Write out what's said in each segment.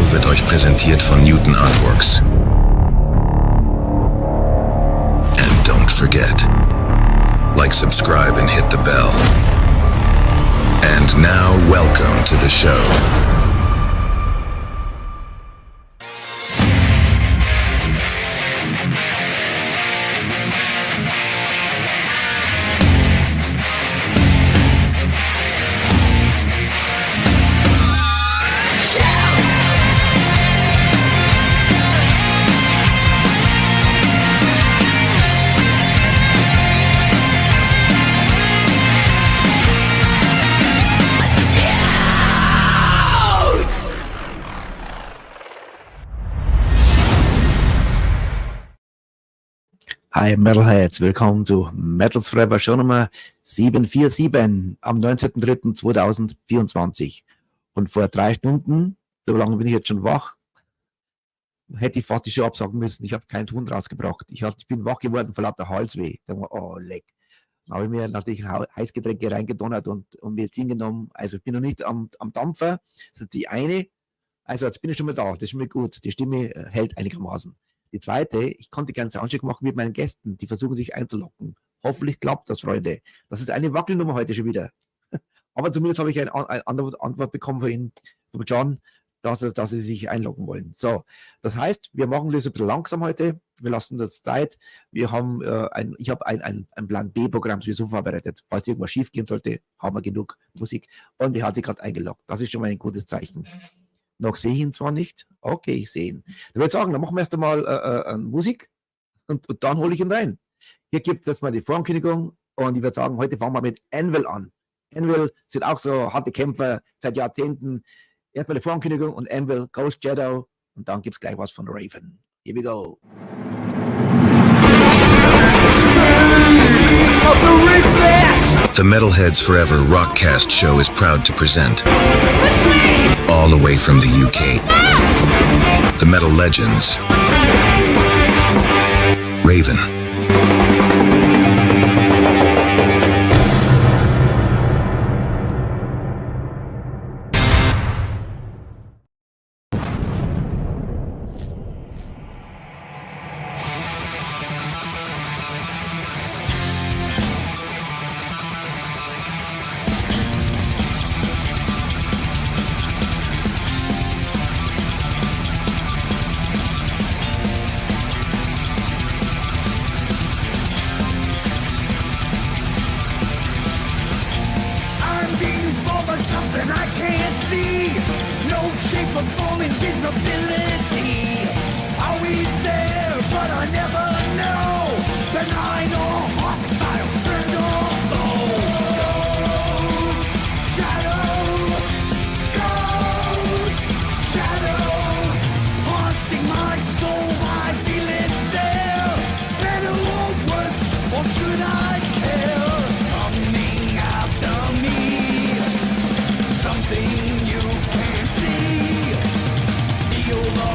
Show wird euch präsentiert von Newton Artworks. And don't forget, like, subscribe and hit the bell. And now, welcome to the show. Hi Metalheads, willkommen zu Metals Forever Show Nummer 747 am 19.03.2024. Und vor 3 Stunden, so lange bin ich jetzt schon wach, hätte ich fast die Show absagen müssen. Ich habe keinen Ton rausgebracht. Ich bin wach geworden vor lauter Halsweh. Da war, oh leck. Dann habe ich mir natürlich Heißgetränke reingedonnert und Medizin genommen. Also ich bin noch nicht am Dampfer. Das ist die eine. Also jetzt bin ich schon mal da. Das ist schon mal gut. Die Stimme hält einigermaßen. Die zweite, ich konnte gerne Soundcheck machen mit meinen Gästen, die versuchen sich einzulocken. Hoffentlich klappt das, Freunde. Das ist eine Wackelnummer heute schon wieder. Aber zumindest habe ich eine Antwort bekommen von Ihnen, von John, dass sie sich einloggen wollen. So, das heißt, wir machen das ein bisschen langsam heute. Wir lassen uns Zeit. Wir haben ich habe ein Plan B-Programm sowieso vorbereitet. Falls irgendwas schief gehen sollte, haben wir genug Musik. Und die hat sich gerade eingeloggt. Das ist schon mal ein gutes Zeichen. Noch sehe ich ihn zwar nicht. Okay, ich sehe ihn. Ich würde sagen, dann machen wir erst einmal Musik und dann hole ich ihn rein. Hier gibt es erstmal die Vorankündigung und ich würde sagen, heute fangen wir mit Anvil an. Anvil sind auch so harte Kämpfer seit Jahrzehnten. Erstmal die Vorankündigung und Anvil, Ghost Shadow und dann gibt es gleich was von Raven. Here we go. The Metalheads Forever Rockcast Show is proud to present, all the way from the UK, the metal legends, Raven. Feel the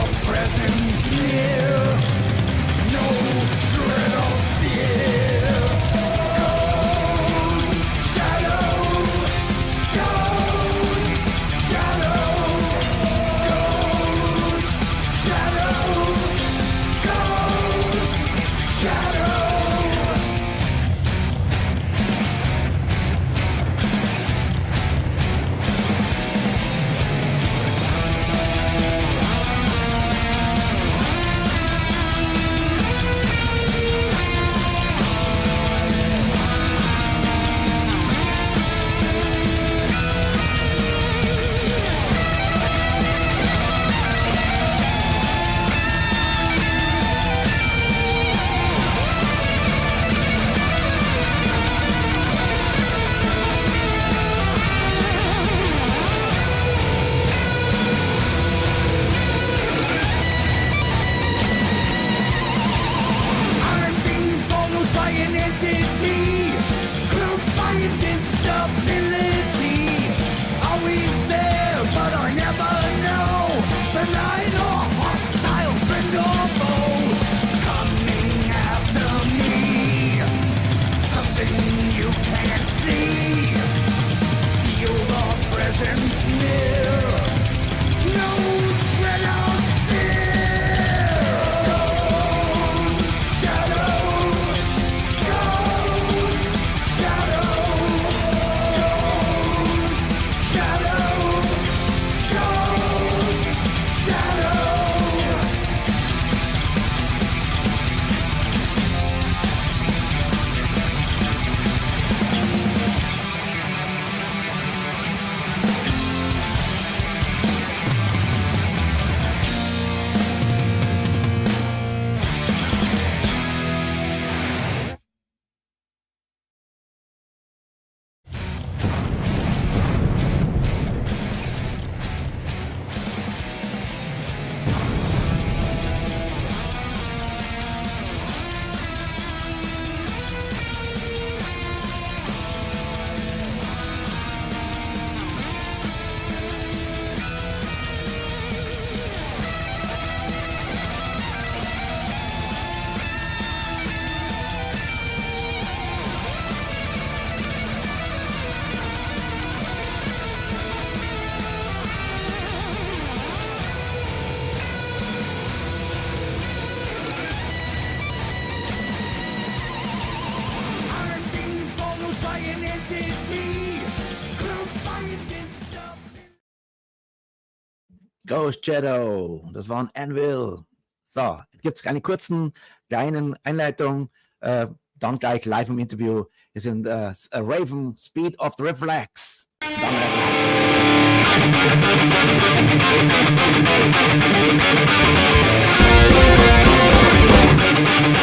Ghost Shadow, das war ein Anvil. So, jetzt gibt es eine kleinen Einleitung, dann gleich live im Interview. Wir sind Raven, Speed of the Reflex. Dann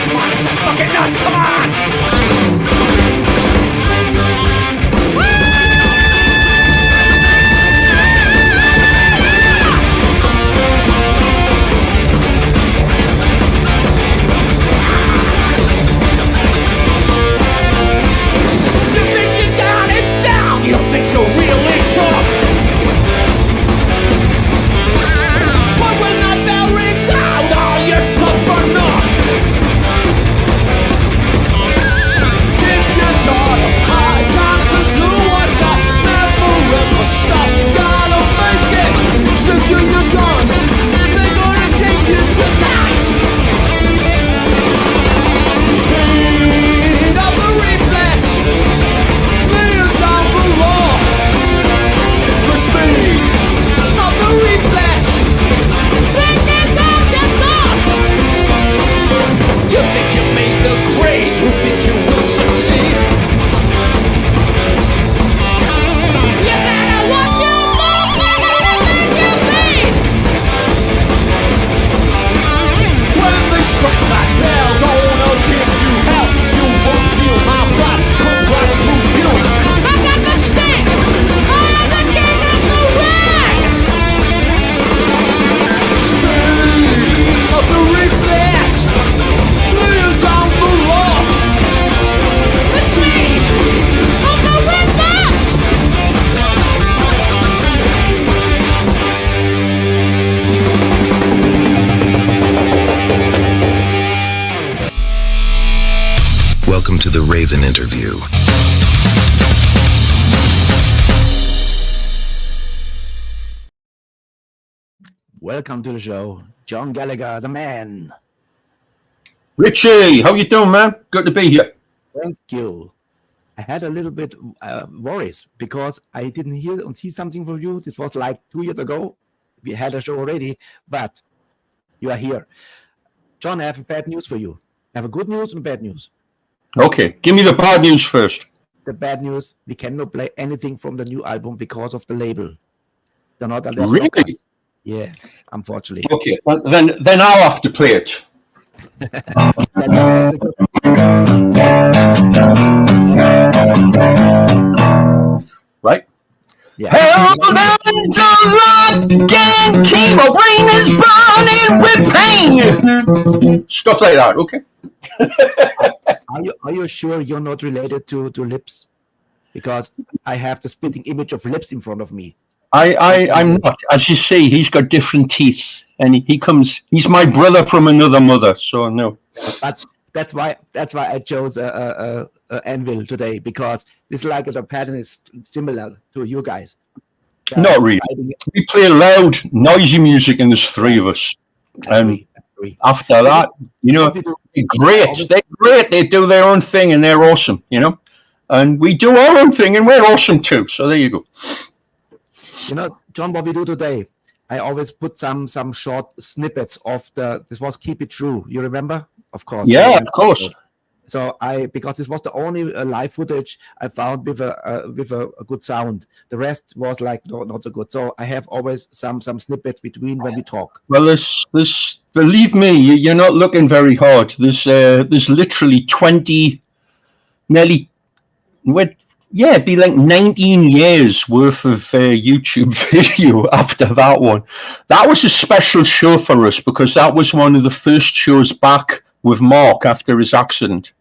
come on, it's the fucking nuts, come on! You think you're really tough? But when that bell rings out, are you tough enough? Think you got a hard time to do what you never ever stop. Gotta make it, stick to your guns. They're gonna take you tonight. Speed of the reflex. Lay it down below. The speed of the reflex. Bring it down, get off. You think you made the grade, you think you will succeed. You better watch your mouth, they're gonna make you bleed. When they strike like hell, gonna give you hell. You won't feel my blood come right through you. I got the stick. I am the king of the rag. Speed of the reflex. Lay it down below. The speed of the reflex. Welcome to the Raven interview. Welcome to the show, John Gallagher, the man. Richie, how you doing, man? Good to be here. Thank you. I had a little bit worries because I didn't hear and see something from you. This was like 2 years ago. We had a show already, but you are here. John, I have bad news for you. I have a good news and bad news. Okay, give me the bad news first. The bad news, we cannot play anything from the new album because of the label. They're not allowed. Really? Yes, unfortunately. Okay, well, then I'll have to play it. That's a good. Right? Yeah. Held into rocking, keep my brain is burning with pain. Stuff like that, okay? Are you sure you're not related to lips? Because I have the spitting image of lips in front of me. I'm not. As you see, he's got different teeth. And he's my brother from another mother, so no. But that's why I chose Anvil today, because this like the pattern is similar to you guys. Not really. We play loud, noisy music, and there's three of us. And after that, you know, they're great. They're great. They do their own thing, and they're awesome, you know. And we do our own thing, and we're awesome too. So there you go. You know, John, what we do today, I always put some short snippets of this was Keep It True. You remember? Of course. Yeah, of course. So because this was the only live footage I found with a good sound. The rest was like not so good. So I have always some snippets between when we talk. Well, this believe me, you're not looking very hard. There's literally 20, nearly, it'd be like 19 years worth of YouTube video after that one. That was a special show for us because that was one of the first shows back with Mark after his accident.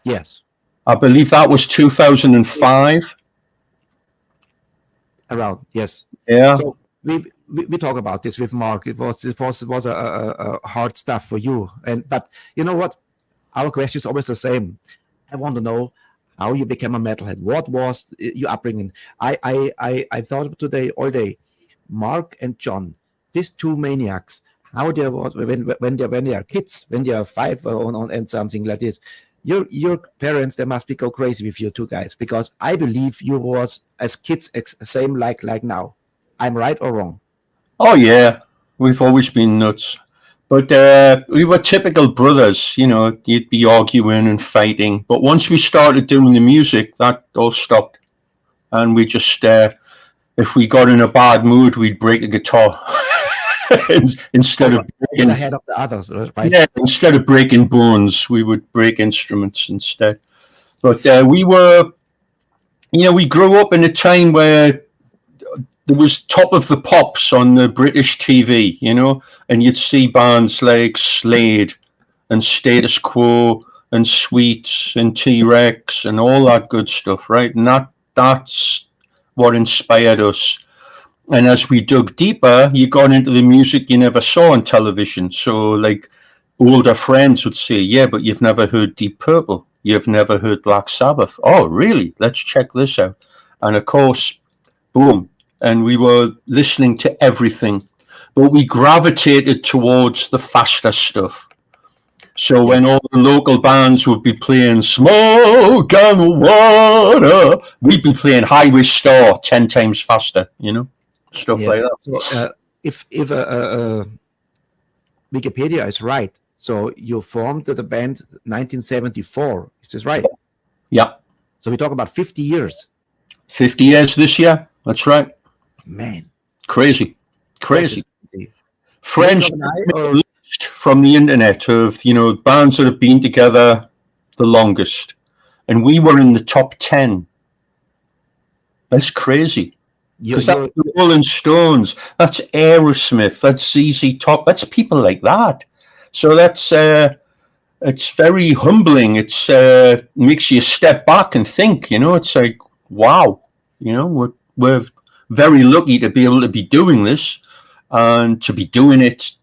Yes. I believe that was 2005. Around, yes. Yeah. So we talk about this with Mark. It was a hard stuff for you. But you know what? Our question is always the same. I want to know how you became a metalhead. What was your upbringing? I thought today all day, Mark and John, these two maniacs, how they was when they are kids, when they are 5 and something like this. your parents, they must be go crazy with you two guys, because I believe you was as kids same like now. I'm right or wrong? Oh yeah, we've always been nuts, but we were typical brothers. You know, you'd be arguing and fighting, but once we started doing the music, that all stopped, and we just if we got in a bad mood, we'd break a guitar instead of breaking, ahead of the others, right? yeah, instead of breaking bones, we would break instruments instead. But we grew up in a time where there was Top of the Pops on the British TV, you know, and you'd see bands like Slade and Status Quo and Sweets and T-Rex and all that good stuff, right? And that's what inspired us. And as we dug deeper, you got into the music you never saw on television. So, like, older friends would say, yeah, but you've never heard Deep Purple. You've never heard Black Sabbath. Oh, really? Let's check this out. And, of course, boom. And we were listening to everything. But we gravitated towards the faster stuff. So when all the local bands would be playing Smoke and Water, we'd be playing Highway Star 10 times faster, you know? Stuff like that. So if Wikipedia is right, so you formed the band 1974. Is this right? Yeah. So we talk about 50 years. 50 years this year. That's right. Man. Crazy. Friends from the internet of, you know, bands that have been together the longest. And we were in the top 10. That's crazy. Because that's the Rolling Stones, that's Aerosmith, that's ZZ Top, that's people like that. So that's it's very humbling. It's makes you step back and think. You know, it's like, wow. You know, we're very lucky to be able to be doing this and to be doing it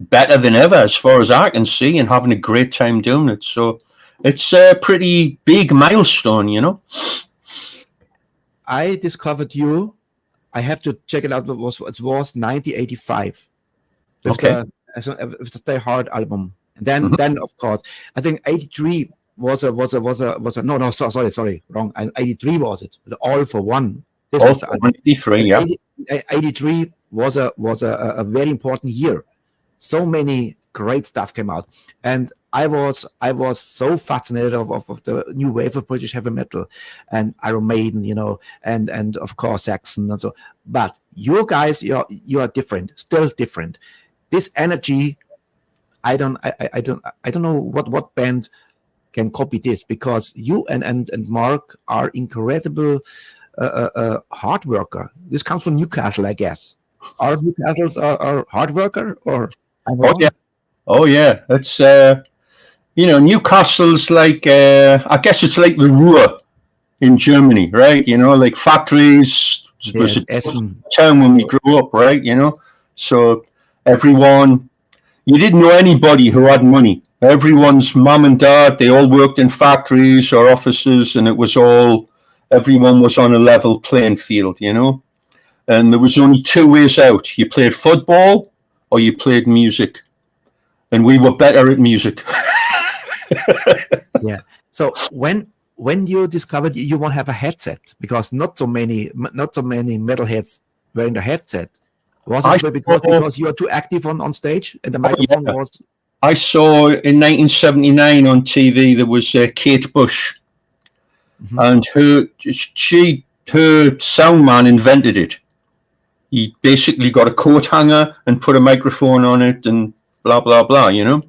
better than ever, as far as I can see, and having a great time doing it. So it's a pretty big milestone, you know. I discovered you. I have to check it out. It was 1985 with the Stay Hard album, and then of course I think 83 was a no sorry wrong. 83 was it? The All for One. This was the 83, yeah. 83 was a very important year. So many great stuff came out, and I was so fascinated of the new wave of British heavy metal and Iron Maiden, you know, and of course Saxon and so. But you guys, you are different, still different. This energy, I don't know what band can copy this, because you and Mark are incredible hard worker. This comes from Newcastle, I guess. Are Newcastles are hard worker or? Oh yeah, it's you know, Newcastle's like I guess it's like the Ruhr in Germany, right? You know, like factories. It was a town when we grew up, right? You know, so everyone, you didn't know anybody who had money. Everyone's mom and dad, they all worked in factories or offices, and it was all, everyone was on a level playing field, you know. And there was only two ways out: you played football or you played music, and we were better at music. Yeah. So when you discovered you want to have a headset, because not so many metalheads wearing the headset, was it because you are too active on stage and the microphone was? I saw in 1979 on TV there was Kate Bush, and her sound man invented it. He basically got a coat hanger and put a microphone on it and blah blah blah, you know.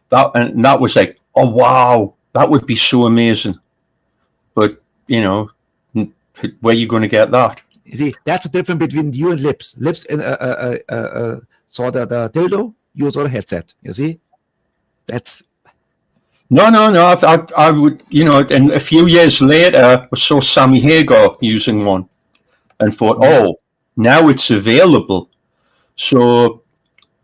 That was like, oh wow, that would be so amazing. But you know, where are you going to get that? You see, that's the difference between you and Lips. Lips saw the dildo, you saw the headset. You see, that's no. I would, you know, and a few years later, I saw Sammy Hagar using one, and thought, oh, now it's available. So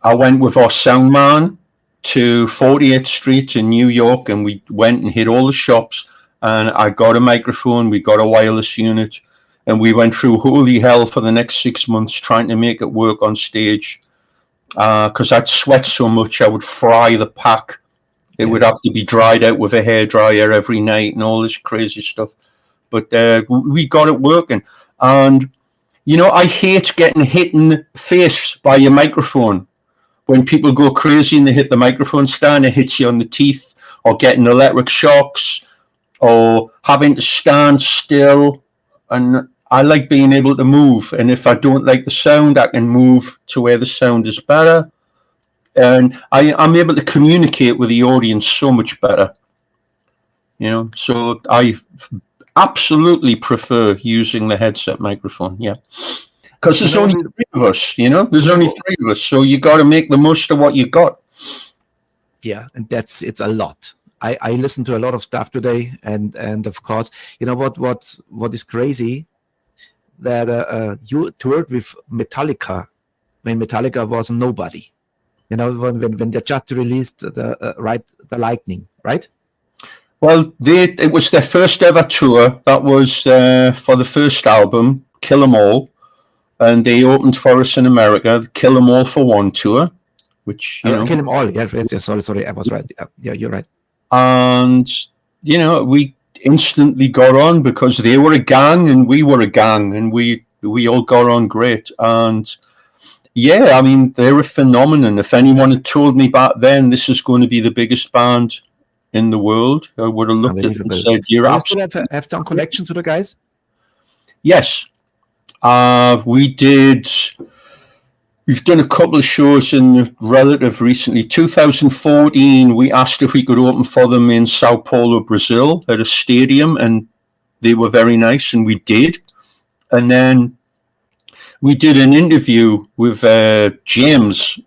I went with our sound man to 48th Street in New York, and we went and hit all the shops, and I got a microphone, we got a wireless unit, and we went through holy hell for the next 6 months trying to make it work on stage, because I'd sweat so much I would fry the pack, It would have to be dried out with a hairdryer every night and all this crazy stuff. But we got it working. And, you know, I hate getting hit in the face by a microphone. When people go crazy and they hit the microphone stand, it hits you on the teeth, or getting electric shocks, or having to stand still. And I like being able to move. And if I don't like the sound, I can move to where the sound is better. And I'm able to communicate with the audience so much better. You know, so I absolutely prefer using the headset microphone. Yeah. Because there's only three of us, you know, there's only three of us. So you got to make the most of what you got. Yeah. And it's a lot. I listened to a lot of stuff today. And of course, you know what is crazy? That you toured with Metallica when Metallica was nobody. You know, when they just released the Lightning, right? Well, it was their first ever tour. That was for the first album, Kill 'Em All, and they opened for us in America, the Kill 'Em All for One tour, which you know, Kill 'Em All. Yeah, sorry, I was right. Yeah, you're right. And you know, we instantly got on because they were a gang and we were a gang, and we all got on great. And yeah, I mean, they're a phenomenon. If anyone had told me back then this is going to be the biggest band in the world, I would have looked at it and said, "You're absolutely." Still have some connections to the guys? Yes, we've done a couple of shows in relative recently. 2014, we asked if we could open for them in Sao Paulo, Brazil, at a stadium, and they were very nice, and we did. And then we did an interview with James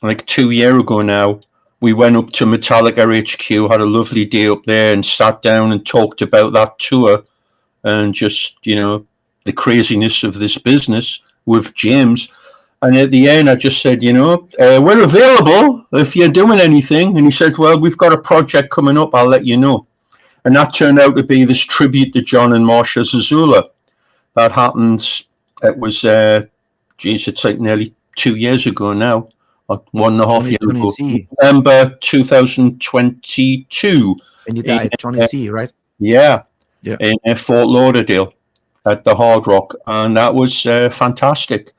like 2 years ago now. We went up to Metallica HQ, had a lovely day up there, and sat down and talked about that tour and just, you know, the craziness of this business with James. And at the end, I just said, you know, we're available if you're doing anything. And he said, well, we've got a project coming up. I'll let you know. And that turned out to be this tribute to John and Marsha Zazula. That happened. It was, it's like nearly 2 years ago now. 1.5 years ago. November 2022. And you died, Johnny C, right? Yeah. In Fort Lauderdale at the Hardrock. And that was fantastic.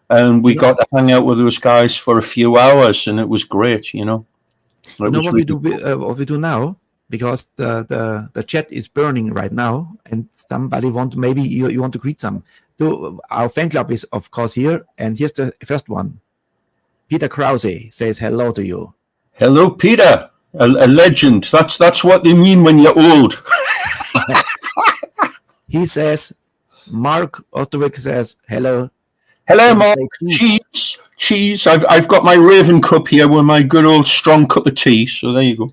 And we got to hang out with those guys for a few hours, and it was great, you know. You know what we do now? Because the chat is burning right now, and somebody maybe you want to greet some. Our fan club is, of course, here, and here's the first one. Peter Krause says hello to you. Hello, Peter, a legend. That's what they mean when you're old. He says, Mark Osterwick says hello. Hello, Mark. Cheese. I've got my Raven cup here with my good old strong cup of tea. So there you go.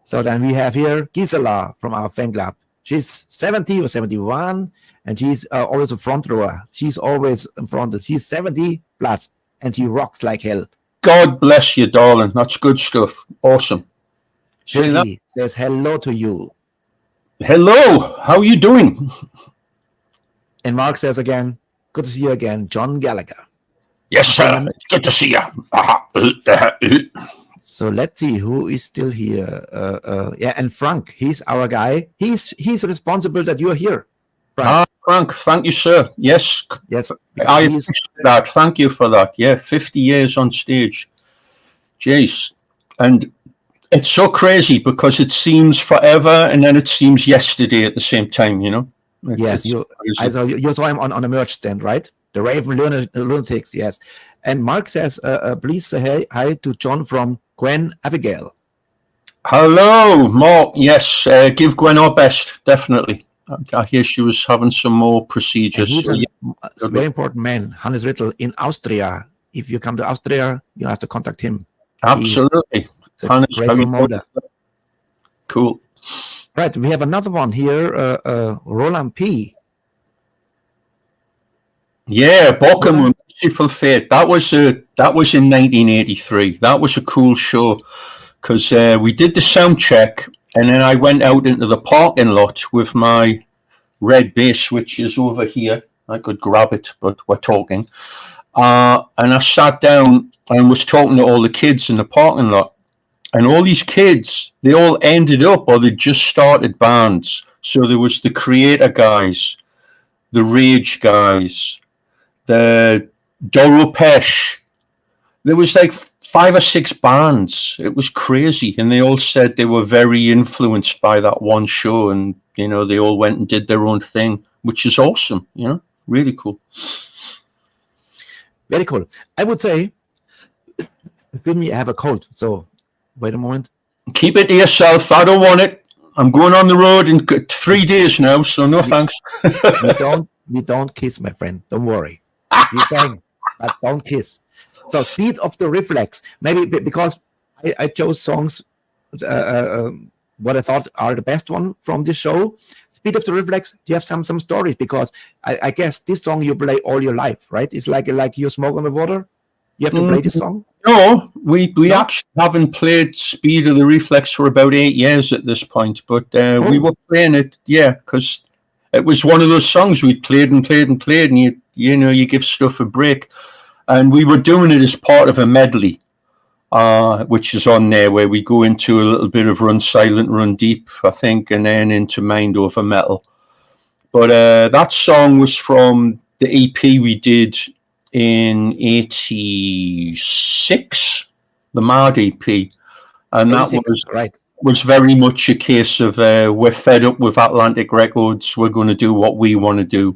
So then we have here Gisela from our fan club. She's 70 or 71, and she's always a front rower. She's always in front. She's 70 plus, and she rocks like hell. God bless you, darling. That's good stuff. Awesome. Shirley says hello to you. Hello. How are you doing? And Mark says again, good to see you again, John Gallagher. Yes, sir. Good to see you. So let's see who is still here. And Frank, he's our guy. He's responsible that you are here. Frank, thank you, sir. Yes. I appreciate that. Thank you for that. Yeah, 50 years on stage. Jeez. And it's so crazy because it seems forever and then it seems yesterday at the same time, you know? Yes, you saw him on a merch stand, right? The Raven Lunatics, yes. And Mark says, please say hi to John from Gwen Abigail. Hello, Mark. Yes, give Gwen our best, definitely. I hear she was having some more procedures. He's a very important man, Hannes Rittel, in Austria. If you come to Austria, you have to contact him. Absolutely. He's a great promoter. Cool. Right, we have another one here, Roland P. Yeah, Bochum with Merciful Fate. That was in 1983. That was a cool show because we did the sound check, and then I went out into the parking lot with my red bass, which is over here. I could grab it, but we're talking. And I sat down and was talking to all the kids in the parking lot. And all these kids, they all ended up, or they just started bands. So there was the Creator guys, the Rage guys, the Doro Pesh. There was like 5 or 6 bands. It was crazy. And they all said they were very influenced by that one show. And, you know, they all went and did their own thing, which is awesome, you know, really cool. Very cool. I would say, excuse me, I have a cold. So wait a moment. Keep it to yourself. I don't want it. I'm going on the road in 3 days now, so no thanks. we don't kiss, my friend. Don't worry. We bang, but don't kiss. So Speed of the Reflex. Maybe because I chose songs what I thought are the best one from this show. Speed of the Reflex. Do you have some stories? Because I guess this song you play all your life, right? It's like you smoke on the water. You have to play this song. No, we actually haven't played Speed of the Reflex for about 8 years at this point, but we were playing it, because it was one of those songs we played and played and played, and you give stuff a break, and we were doing it as part of a medley, which is on there, where we go into a little bit of Run Silent, Run Deep, I think, and then into Mind Over Metal. But that song was from the EP we did in 86, the Mad EP, and that was very much a case of we're fed up with Atlantic Records, we're going to do what we want to do.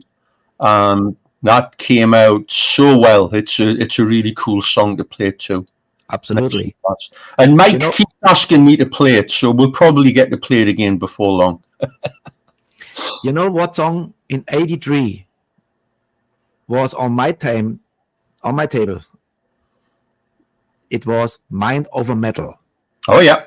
That came out so well. It's a really cool song to play too. Absolutely. And Mike keeps asking me to play it, so we'll probably get to play it again before long. You know what song in 83 was on my table? It was Mind Over Metal. Oh yeah,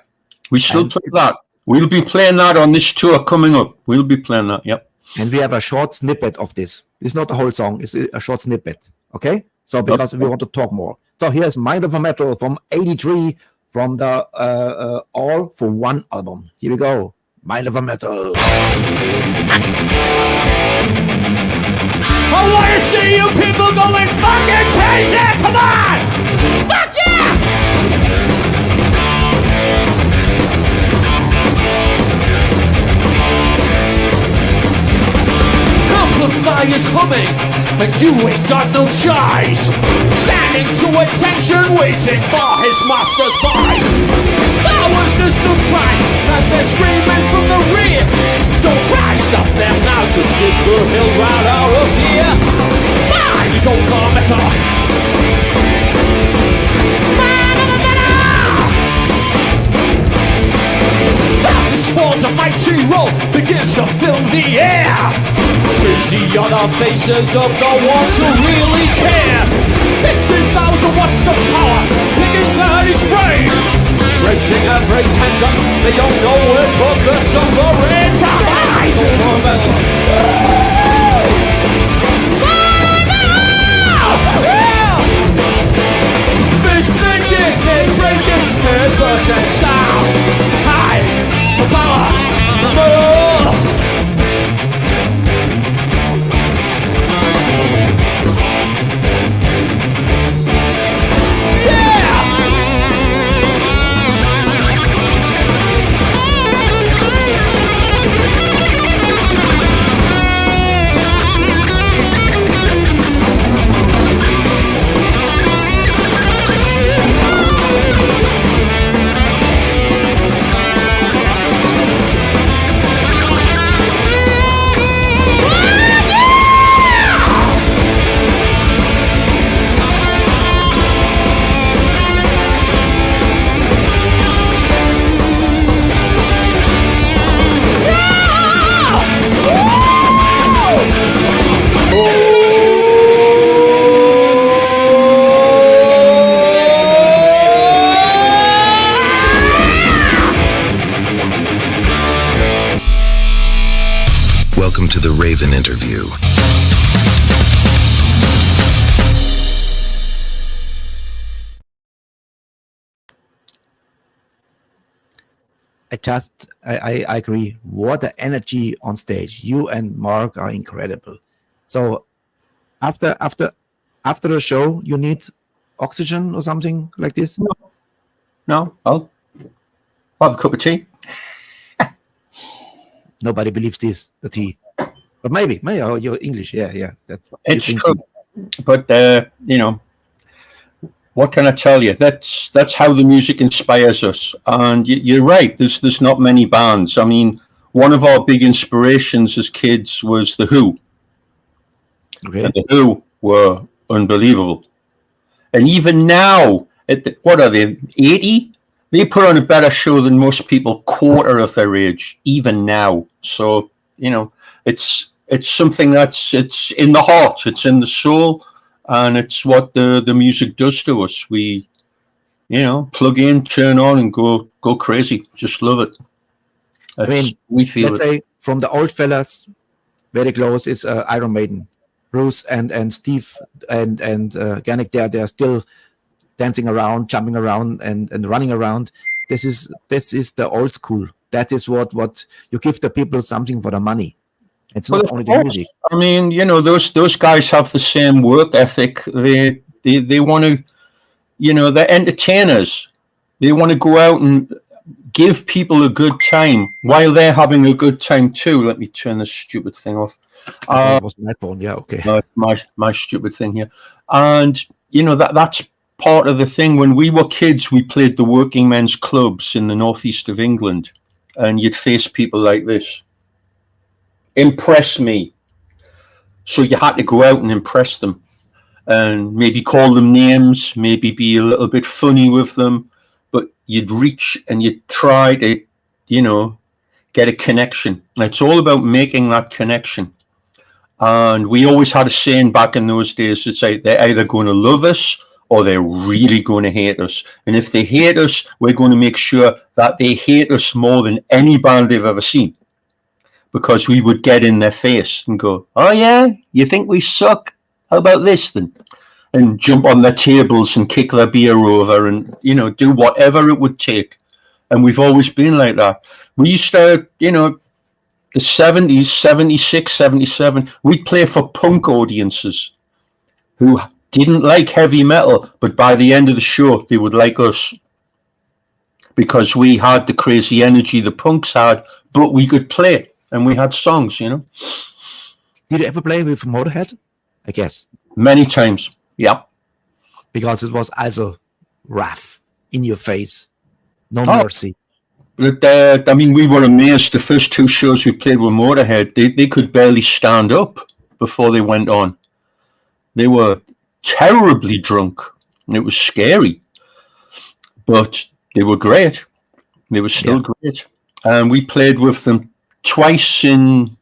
we still play that. We'll be playing that on this tour coming up. We'll be playing that. Yep. And we have a short snippet of this. It's not the whole song. It's a short snippet. Okay. So because we want to talk more. So here's Mind Over Metal from 83 from the All for One album. Here we go. Mind Over Metal. I want to see you people going fucking crazy! Come on! Fuck yeah! Amplifier's humming, and you ain't got no choice. Standing to attention, waiting for his master's voice. Power does no crime, and they're screaming from the rear. Don't try stop them now, just get the hell right out of here. Mind over metal. Mind over metal. The swords of mighty roll begins to fill the air. Crazy on the faces of the ones who really care. 50,000 watts of power, picking at each brain. Stretching every tendon, they don't know it, but the suffering dies over metal. Fist stitching and breaking, and burning sound. High power, metal. Welcome to the Raven interview. I agree. What the energy on stage. You and Mark are incredible. So after the show, you need oxygen or something like this? No, Have a cup of tea. Nobody believes this, the tea. But maybe oh, you're English. Yeah. It's true. But, you know, what can I tell you? That's how the music inspires us. And you're right. There's not many bands. I mean, one of our big inspirations as kids was The Who. Okay. And The Who were unbelievable. And even now, what are they, 80? They put on a better show than most people quarter of their age, even now. So, you know, it's something it's in the heart, it's in the soul, and it's what the music does to us. We, you know, plug in, turn on, and go crazy. Just love it. I mean, we feel let's say from the old fellas, very close is Iron Maiden. Bruce and Steve and Gannick, they're still dancing around, jumping around, and running around. This is the old school. That is what you give the people something for the money. It's not only the music. I mean, you know, those guys have the same work ethic. They want to, you know, they're entertainers. They want to go out and give people a good time while they're having a good time too. Let me turn this stupid thing off. It was my phone. Yeah, okay. My stupid thing here. And you know, that's part of the thing. When we were kids, we played the working men's clubs in the northeast of England, and you'd face people like this. Impress me. So you had to go out and impress them, and maybe call them names, maybe be a little bit funny with them, but you'd reach and you'd try to, you know, get a connection. It's all about making that connection. And we always had a saying back in those days, it's like they're either going to love us or they're really going to hate us. And if they hate us, we're going to make sure that they hate us more than any band they've ever seen. Because we would get in their face and go, oh yeah, you think we suck? How about this then? And jump on their tables and kick their beer over and, you know, do whatever it would take. And we've always been like that. We used to, you know, the 70s, 76, 77, we'd play for punk audiences who didn't like heavy metal, but by the end of the show, they would like us. Because we had the crazy energy the punks had, but we could play. And we had songs, you know. Did you ever play with Motorhead? I guess. Many times, yeah. Because it was also rough, in your face, no mercy. But, I mean, we were amazed. The first two shows we played with Motorhead, they could barely stand up before they went on. They were terribly drunk, and it was scary. But they were great. They were still great. And we played with them twice in,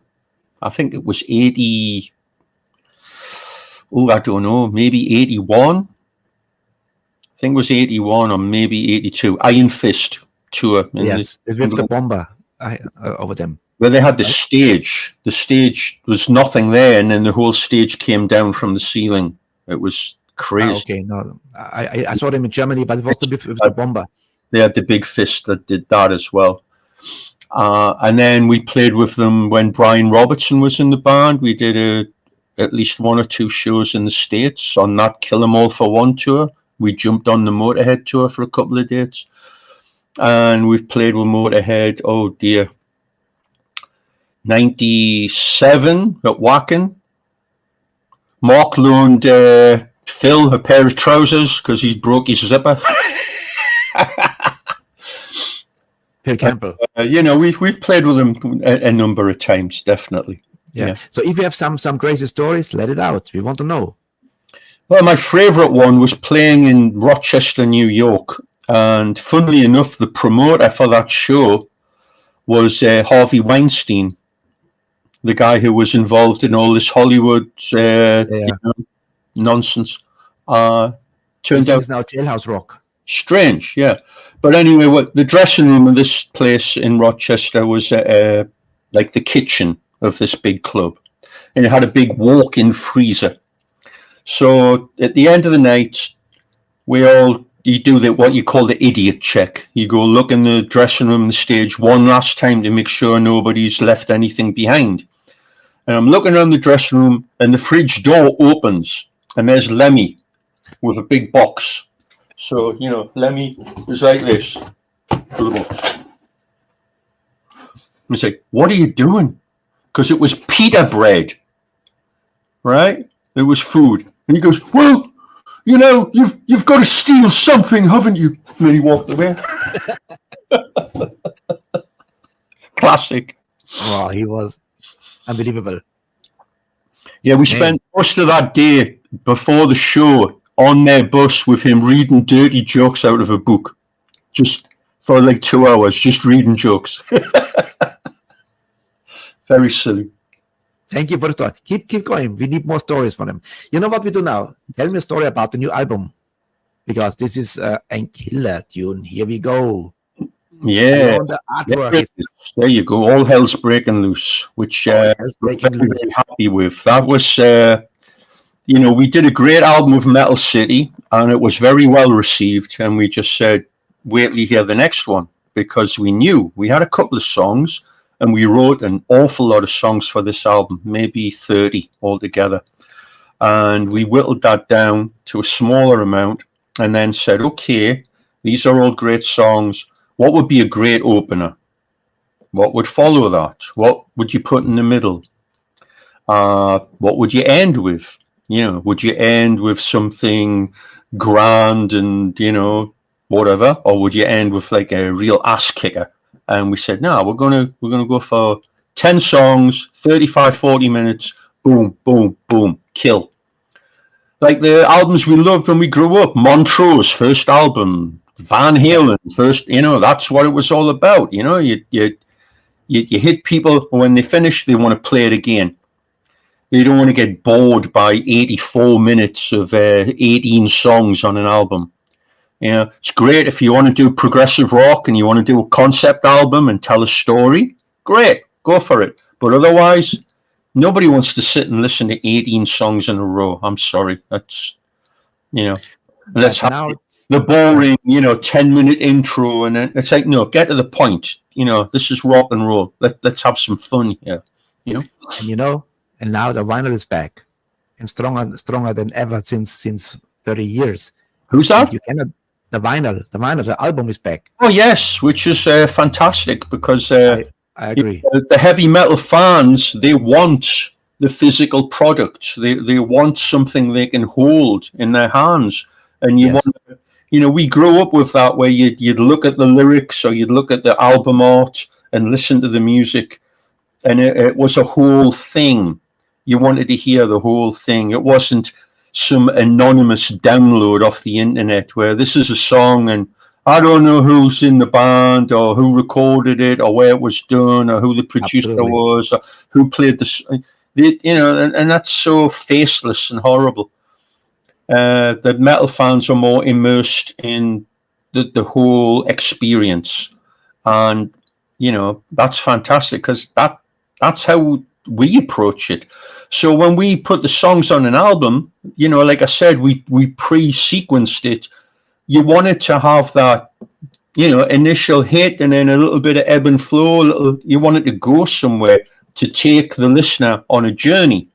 I think it was 80, I don't know, maybe 81. I think it was 81 or maybe 82. Iron Fist tour. Yes, with the bomber over them. Where they had the stage. The stage was nothing there, and then the whole stage came down from the ceiling. It was crazy. Okay, no, I saw them in Germany, but it was with the bomber. They had the big fist that did that as well. And then we played with them when Brian Robertson was in the band. We did at least one or two shows in the States on that Kill 'Em All for One tour. We jumped on the Motorhead tour for a couple of dates. And we've played with Motorhead, 97 at Wacken. Mark loaned Phil a pair of trousers because he broke his zipper. Phil Campbell. You know, we've played with them a number of times, definitely. Yeah. So if you have some crazy stories, let it out. We want to know. Well, my favorite one was playing in Rochester, New York. And funnily enough, the promoter for that show was Harvey Weinstein, the guy who was involved in all this Hollywood you know, nonsense. Turns out it's now Jailhouse Rock. Strange, yeah. But anyway, the dressing room of this place in Rochester was like the kitchen of this big club. And it had a big walk-in freezer. So at the end of the night, you do what you call the idiot check. You go look in the dressing room, the stage, one last time to make sure nobody's left anything behind. And I'm looking around the dressing room, and the fridge door opens, and there's Lemmy with a big box. So, you know, Lemmy is like this. For the box. I said, what are you doing? Because it was pita bread, right? It was food. And he goes, well, you know, you've got to steal something, haven't you? And then he walked away. Classic. Wow, he was unbelievable. Yeah, we spent most of that day before the show on their bus with him reading dirty jokes out of a book. Just for like 2 hours, just reading jokes. Very silly. Thank you for the story. Keep going. We need more stories from him. You know what we do now? Tell me a story about the new album. Because this is a killer tune. Here we go. Yeah. The artwork there you go. All Hell's Breaking Loose, which we're very happy with. That was, you know, we did a great album with Metal City, and it was very well received. And we just said, wait till you hear the next one, because we knew we had a couple of songs. And we wrote an awful lot of songs for this album, maybe 30 altogether. And we whittled that down to a smaller amount and then said, okay, these are all great songs. What would be a great opener? What would follow that? What would you put in the middle? What would you end with? You know, would you end with something grand and, you know, whatever? Or would you end with like a real ass kicker? And we said, no, we're gonna go for 10 songs, 35, 40 minutes, boom, boom, boom, kill. Like the albums we loved when we grew up, Montrose, first album, Van Halen, first, you know, that's what it was all about. You know, you hit people when they finish, they want to play it again. They don't want to get bored by 84 minutes of 18 songs on an album. You know, it's great if you want to do progressive rock and you want to do a concept album and tell a story. Great, go for it. But otherwise, nobody wants to sit and listen to 18 songs in a row. I'm sorry. That's, you know, let's have the boring, you know, 10-minute intro. And then it's like, no, get to the point. You know, this is rock and roll. Let's have some fun here, you know. And, you know, and now the vinyl is back and stronger than ever since 30 years. Who's that? You cannot. The vinyl, the album is back. Oh, yes, which is fantastic because I agree. The heavy metal fans, they want the physical product. They want something they can hold in their hands. And you want, you know, we grew up with that where you'd look at the lyrics or you'd look at the album art and listen to the music. And it was a whole thing. You wanted to hear the whole thing. It wasn't some anonymous download off the internet where this is a song and I don't know who's in the band or who recorded it or where it was done or who the producer was or who played the, you know, and that's so faceless and horrible. The metal fans are more immersed in the whole experience, and you know that's fantastic because that's how we approach it. So when we put the songs on an album, you know, like I said, we pre-sequenced it. You wanted to have that, you know, initial hit and then a little bit of ebb and flow. You wanted to go somewhere to take the listener on a journey.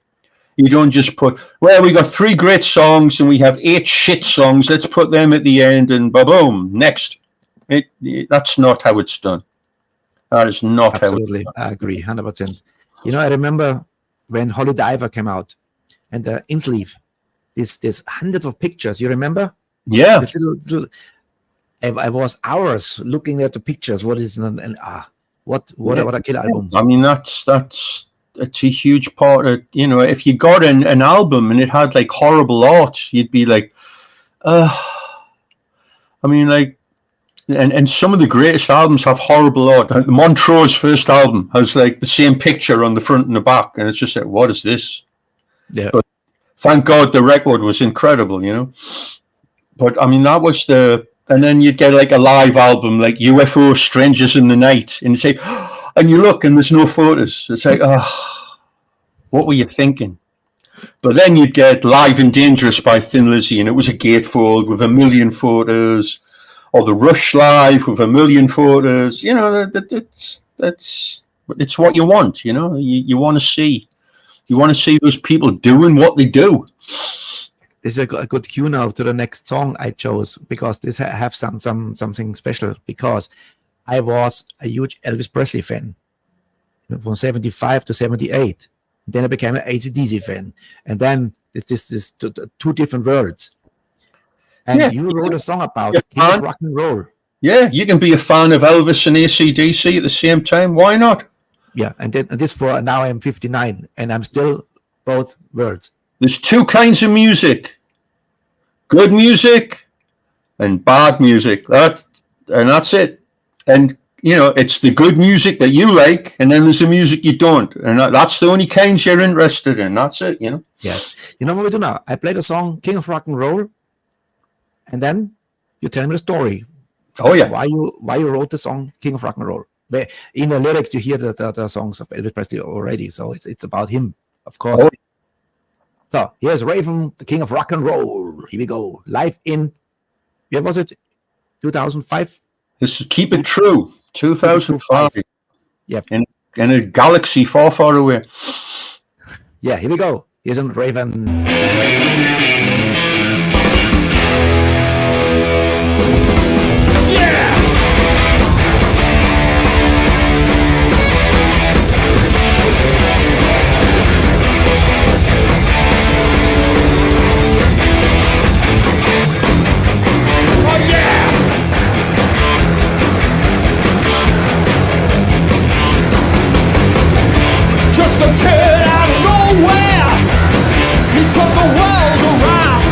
You don't just put, well, we got 3 great songs and we have 8 shit songs. Let's put them at the end and ba-boom, next. That's not how it's done. That is not how it's done. I agree, 100%. You know, I remember when Holy Diver came out and the in-sleeve, there's hundreds of pictures. You remember? Yeah. This little, I was hours looking at the pictures. What is what a killer album. I mean, it's a huge part of, you know, if you got an album and it had like horrible art, you'd be like, I mean, like, and some of the greatest albums have horrible art. Montrose first album has like the same picture on the front and the back, and it's just like, what is this? Yeah. But thank God the record was incredible, you know. But I mean, that was and then you'd get like a live album like UFO Strangers in the Night, and you say, and you look and there's no photos. It's like, what were you thinking? But then you'd get Live and Dangerous by Thin Lizzy, and it was a gatefold with 1 million photos. Or the Rush Live with 1 million photos, you know, it's what you want, you know. You want to see those people doing what they do. This is a good cue now to the next song I chose because this have something special because I was a huge Elvis Presley fan from 75 to 78. Then I became an AC/DC fan. And then this two different worlds. And you wrote a song about King of Rock and Roll. Yeah, you can be a fan of Elvis and AC/DC at the same time. Why not? Yeah, and this for now I'm 59, and I'm still both worlds. There's two kinds of music: good music and bad music. That's it. And it's the good music that you like, and then there's the music you don't, and that's the only kinds you're interested in. That's it. Yes. You know what we do now? I play the song King of Rock and Roll, and then you tell me the story. Oh yeah. Why you wrote the song King of Rock and Roll? But in the lyrics you hear the songs of Elvis Presley already, so it's about him, of course. Oh. So here's Raven, the King of Rock and Roll. Here we go. Live in, what was it? 2005? This is Keep It True, 2005. Yeah. In a galaxy far, far away. Yeah, here we go. Here's Raven. Just a kid out of nowhere. He took the world around.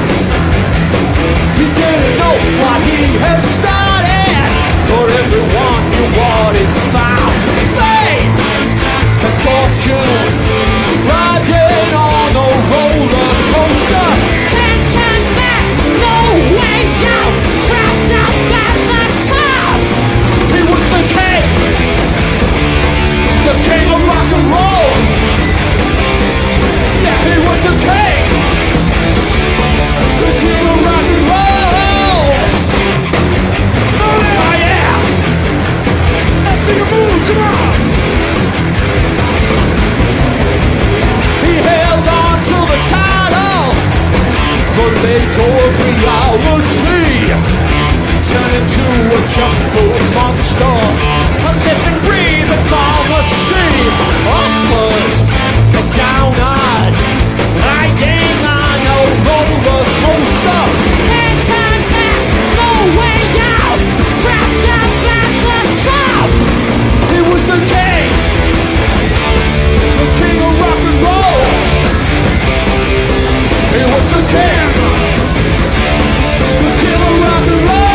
He didn't know what he had started, or everyone knew what he found. Fame and fortune, riding on a roller coaster. Can't turn back, no way out. Trapped up at the top. He was the king of rock and roll. Yeah, he was the king of rock and roll. Oh yeah, let's see you move, come on. He held on to the title, but let go of reality. Turned into a junk food monster, a living, breathing pharmacy. Uppers and downers, riding on a roller coaster. Can't turn back, no way out. Trapped up at the top. He was the king of rock and roll. He was the king of rock and roll.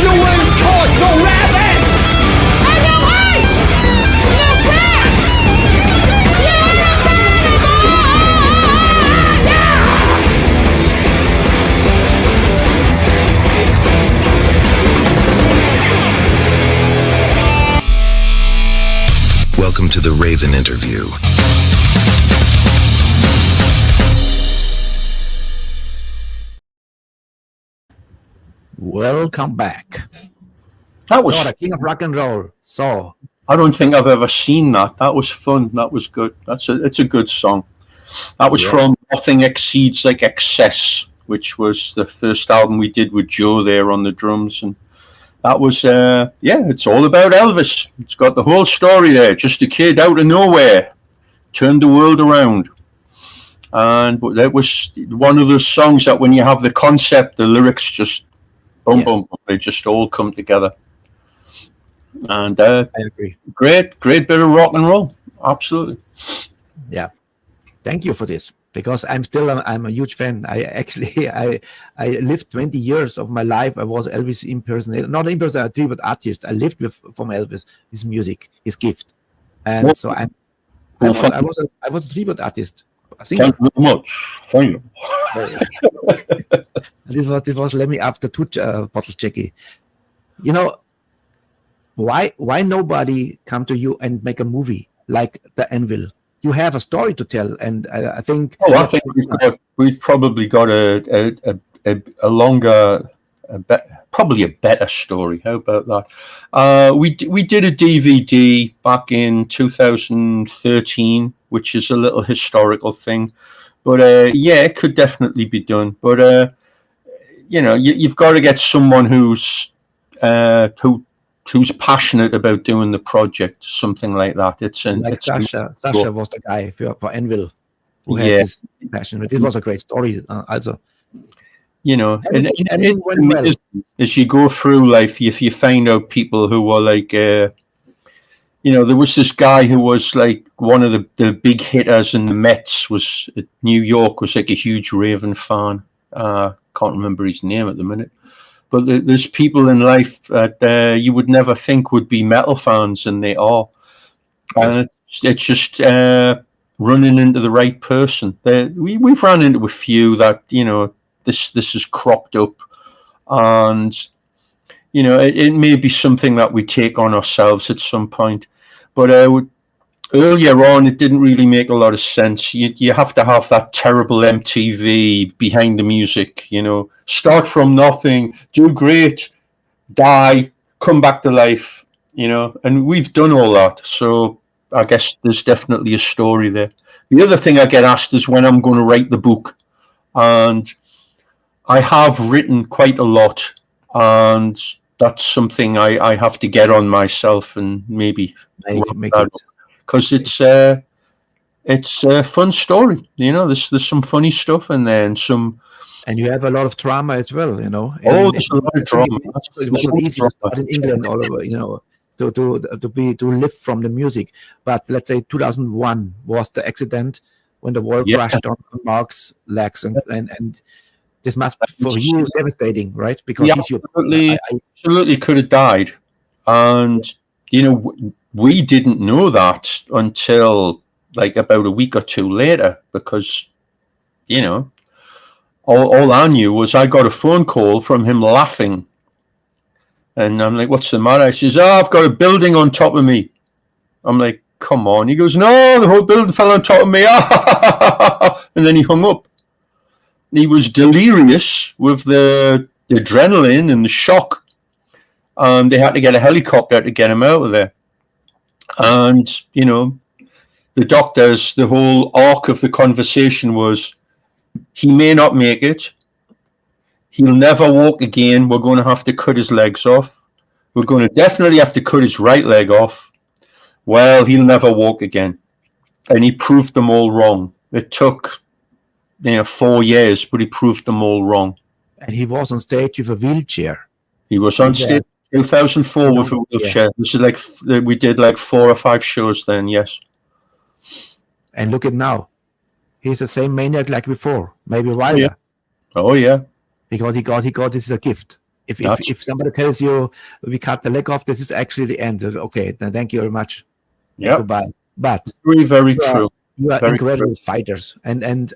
You ain't caught no rabbit, and you Raven interview. Welcome back. That was. So, the King of Rock and Roll. So, I don't think I've ever seen that. That was fun. That was good. It's a good song. That was from Nothing Exceeds Like Excess, which was the first album we did with Joe there on the drums, and that was it's all about Elvis. It's got the whole story there. Just a kid out of nowhere turned the world around, and that was one of those songs that when you have the concept, the lyrics just boom, boom, they just all come together. And I agree. Great bit of rock and roll. Absolutely. Yeah. Thank you for this, because I'm a huge fan. I lived 20 years of my life. I was Elvis impersonator, not impersonator, tribute artist. I lived from Elvis, his music, his gift, and so I was a tribute artist. Thank you very much. Thank you. This was let me after two bottle checky. You know, why nobody come to you and make a movie like The Anvil? You have a story to tell, and I think. Oh, I think we've probably got a longer, probably a better story. How about that? We did a DVD back in 2013, which is a little historical thing, but it could definitely be done. But you've got to get someone who's passionate about doing the project, something like that. It's Sasha was the guy for Anvil who had this passion. This was a great story also. As you go through life, if you find out people who were like, there was this guy who was like one of the big hitters in the Mets, was at New York, was like a huge Raven fan. Can't remember his name at the minute. But there's people in life that you would never think would be metal fans, and they are. It's just running into the right person. We've run into a few that, this is cropped up, and, it may be something that we take on ourselves at some point. But earlier on, it didn't really make a lot of sense. You have to have that terrible MTV behind the music, start from nothing, do great, die, come back to life, and we've done all that. So I guess there's definitely a story there. The other thing I get asked is when I'm going to write the book, and I have written quite a lot, and that's something I have to get on myself and maybe make it. Because it's a fun story, There's some funny stuff in there, and you have a lot of drama as well, there's a lot of drama. It was not easy to start in England, all over, to live from the music. But let's say 2001 was the accident when the wall crashed on Mark's legs, and this must be for you devastating, right? Because absolutely could have died, and we didn't know that until like about a week or two later, because, all I knew was I got a phone call from him laughing. And I'm like, what's the matter? He says, I've got a building on top of me. I'm like, come on. He goes, no, the whole building fell on top of me. And then he hung up. He was delirious with the adrenaline and the shock. They had to get a helicopter to get him out of there. And, the doctors, the whole arc of the conversation was, he may not make it. He'll never walk again. We're going to have to cut his legs off. We're going to definitely have to cut his right leg off. Well, he'll never walk again. And he proved them all wrong. It took, 4 years, but he proved them all wrong. And he was on stage with a wheelchair. He was on stage in 2004 with a wheelchair. This is like, we did like 4 or 5 shows then, yes. And look at now. He's the same maniac like before, maybe wilder. Oh, yeah. Because he got this is a gift. If somebody tells you we cut the leg off, this is actually the end. Okay, then thank you very much. Yeah. Goodbye. But very true. You are incredible fighters, and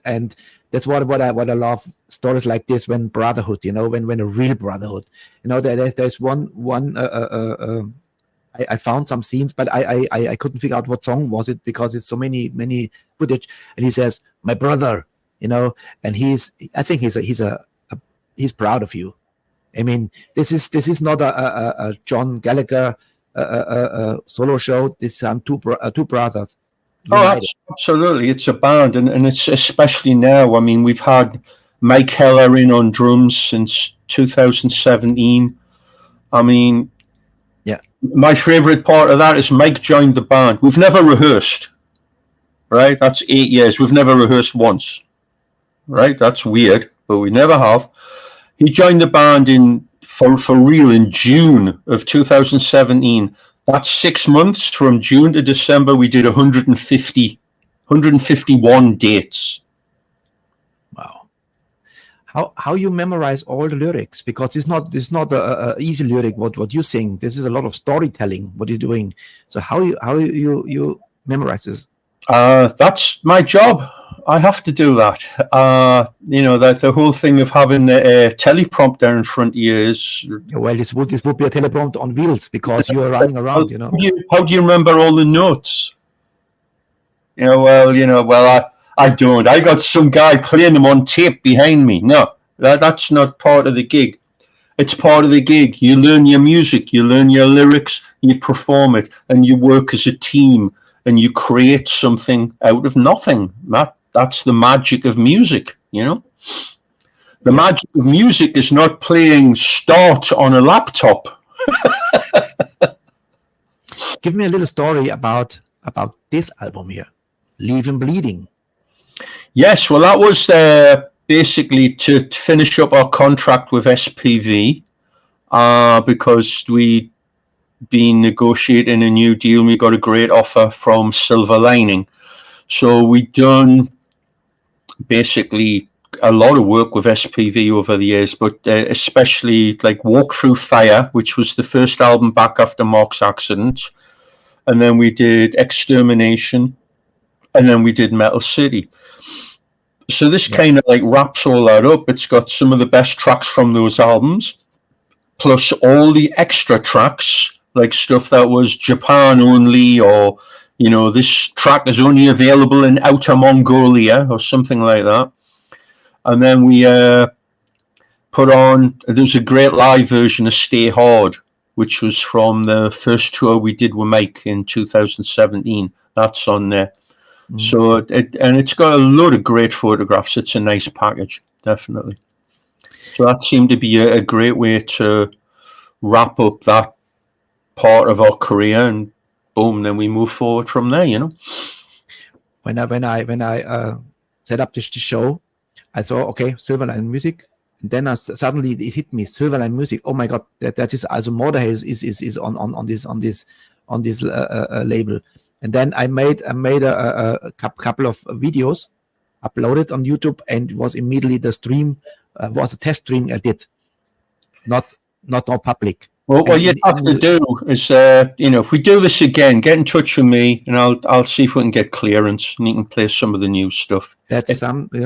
that's what I love stories like this, when brotherhood, when a real brotherhood. There's one I found some scenes, but I couldn't figure out what song was it because it's so many footage. And he says, "My brother," and I think he's proud of you. I mean, this is not a John Gallagher solo show. This is two brothers. Oh, absolutely. It's a band, and it's especially now. I mean, we've had Mike Heller in on drums since 2017. I mean, yeah. My favorite part of that is Mike joined the band. We've never rehearsed, right? That's 8 years. We've never rehearsed once, right? That's weird, but we never have. He joined the band for real in June of 2017. That's 6 months. From June to December, we did 151 dates. Wow. How you memorize all the lyrics? Because it's not a easy lyric what you sing. This is a lot of storytelling what you're doing. So how you memorize this? That's my job. I have to do that. That the whole thing of having a teleprompter in front of you is... Well, this would be a teleprompter on wheels because you are running around, How do you remember all the notes? I don't. I got some guy playing them on tape behind me. No, that's not part of the gig. It's part of the gig. You learn your music, you learn your lyrics, you perform it, and you work as a team, and you create something out of nothing. That's the magic of music, The magic of music is not playing start on a laptop. Give me a little story about this album here, Leaving Bleeding. Yes, well, that was basically to finish up our contract with SPV because we'd been negotiating a new deal. We got a great offer from Silver Lining. So we'd done basically a lot of work with SPV over the years, but especially like Walk Through Fire, which was the first album back after Mark's accident. And then we did Extermination, and then we did Metal City. So this kind of like wraps all that up. It's got some of the best tracks from those albums, plus all the extra tracks, like stuff that was Japan only, or, this track is only available in Outer Mongolia or something like that. And then we put on, there's a great live version of Stay Hard, which was from the first tour we did with Mike in 2017. That's on there. Mm-hmm. So it's got a load of great photographs. It's a nice package, definitely. So that seemed to be a great way to wrap up that part of our career, and boom, then we move forward from there. When I set up this show, I saw Silver Line Music, and then suddenly it hit me, Silver Line Music. Oh my God, that is also METALHEADS is on this label. And then I made a couple of videos, uploaded on YouTube, and it was immediately the stream was a test stream I did, not public. Well, what you'd have to do is, if we do this again, get in touch with me, and I'll see if we can get clearance, and you can play some of the new stuff. That's we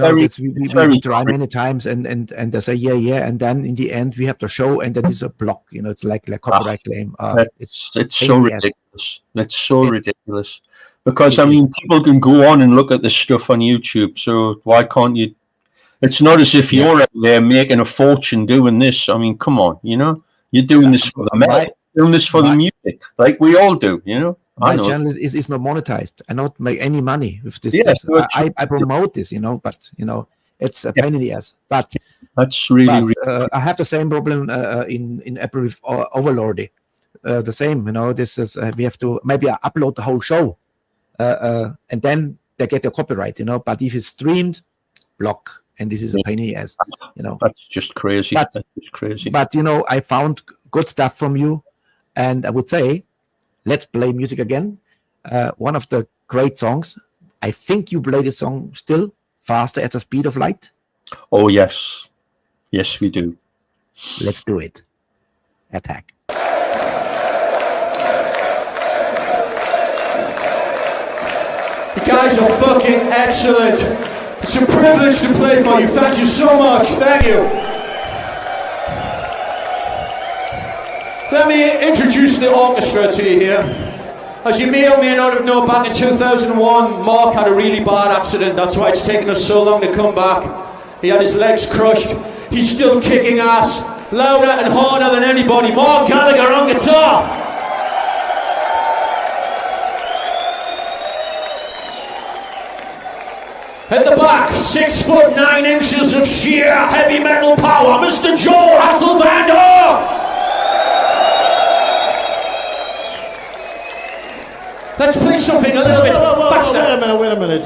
try many times, and they say yeah, and then in the end we have the show, and then it's a block. It's like copyright claim. It's so ridiculous. That's so ridiculous. Because people can go on and look at this stuff on YouTube. So why can't you? It's not as if you're out there making a fortune doing this. I mean, come on, You're doing this for the metal, doing this for the music, like we all do, My channel is not monetized. I don't make any money with this. Yeah, I promote this, but it's a pain in the ass. But that's really. I have the same problem in Apple with Overlord. The same, This is we have to maybe upload the whole show, and then they get the copyright, But if it's streamed, block. And this is a pain in the ass, That's just crazy. That's just crazy. But I found good stuff from you, and I would say, let's play music again. One of the great songs. I think you play the song still, Faster at the Speed of Light. Oh yes, yes we do. Let's do it. Attack. You guys are fucking excellent. It's a privilege to play for you. Thank you so much. Thank you. There me introduce the orchestra to you here. As you may or may not have known, back in 2001, Mark had a really bad accident. That's why it's taken us so long to come back. He had his legs crushed. He's still kicking ass, louder and harder than anybody. Mark Gallagher on guitar. At the back, 6'9" of sheer heavy metal power, Mr. Joel Hasselvander. Let's play something a little bit faster. Wait a minute.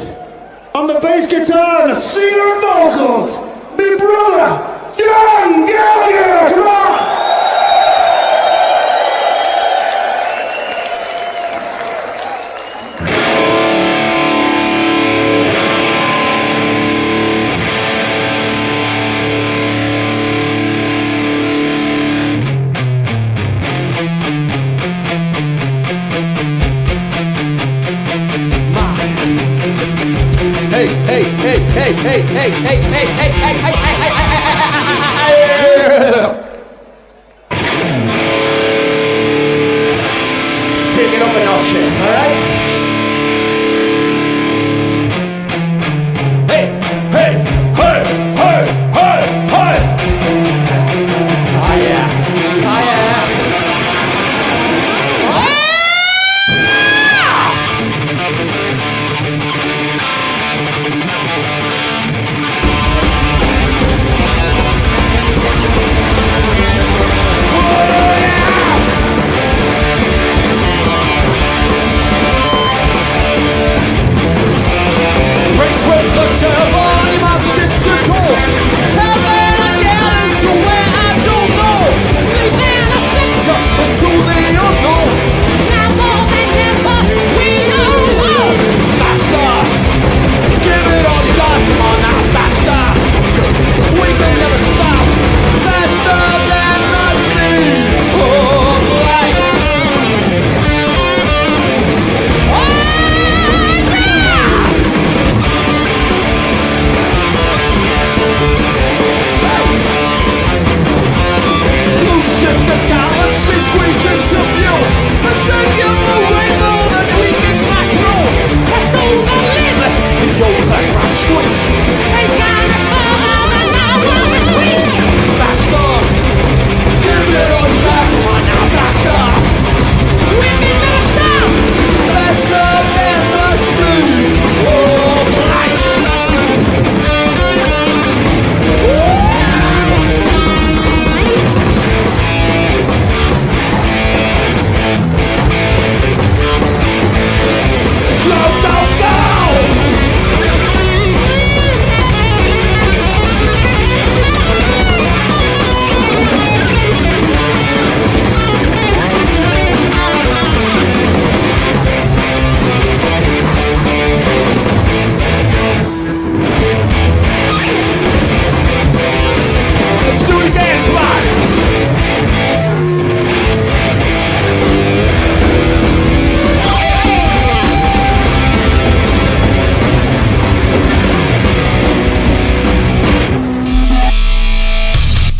On the bass guitar and the singer and vocals, my brother, John Gallagher. Come on! Let's take it up a notch, alright? Hey, hey, hey, hey, hey, hey! Oh yeah, oh yeah.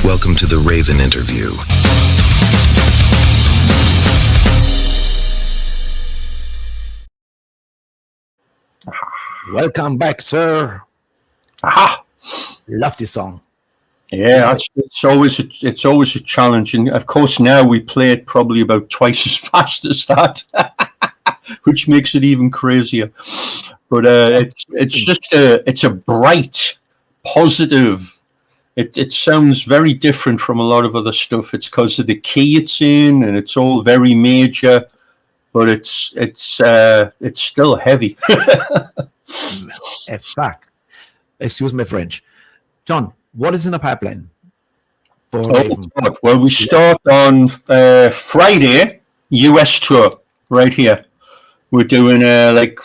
Welcome to the Raven interview. Welcome back, sir. Aha! Love this song. Yeah, it's always a challenge, and of course now we play it probably about twice as fast as that, which makes it even crazier. But it's a bright, positive. It sounds very different from a lot of other stuff. It's because of the key it's in, and it's all very major, but it's still heavy. As fuck. Excuse my French. John, what is in the pipeline? Well, we start on Friday, US tour right here. We're doing I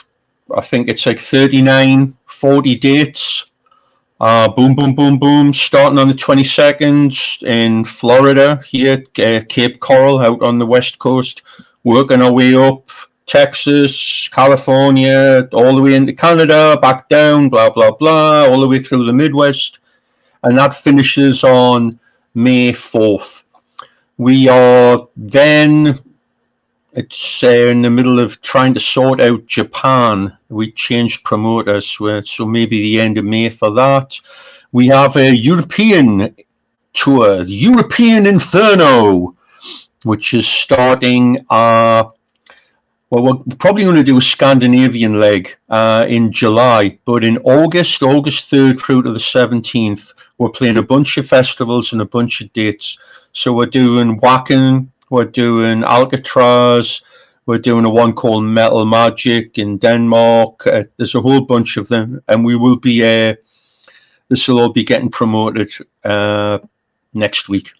think it's like 39, 40 dates. Boom, boom, boom, boom. Starting on the 22nd in Florida, here, Cape Coral, out on the West Coast. Working our way up, Texas, California, all the way into Canada, back down, blah, blah, blah, all the way through the Midwest. And that finishes on May 4th. We are then, it's in the middle of trying to sort out Japan. We changed promoters, so maybe the end of May for that. We have a European tour, the European Inferno, which is starting, well, we're probably going to do a Scandinavian leg in July, but in August 3rd through to the 17th, we're playing a bunch of festivals and a bunch of dates. So we're doing Wacken, we're doing Alcatraz, we're doing a one called Metal Magic in Denmark. There's a whole bunch of them, and we will be, this will all be getting promoted next week.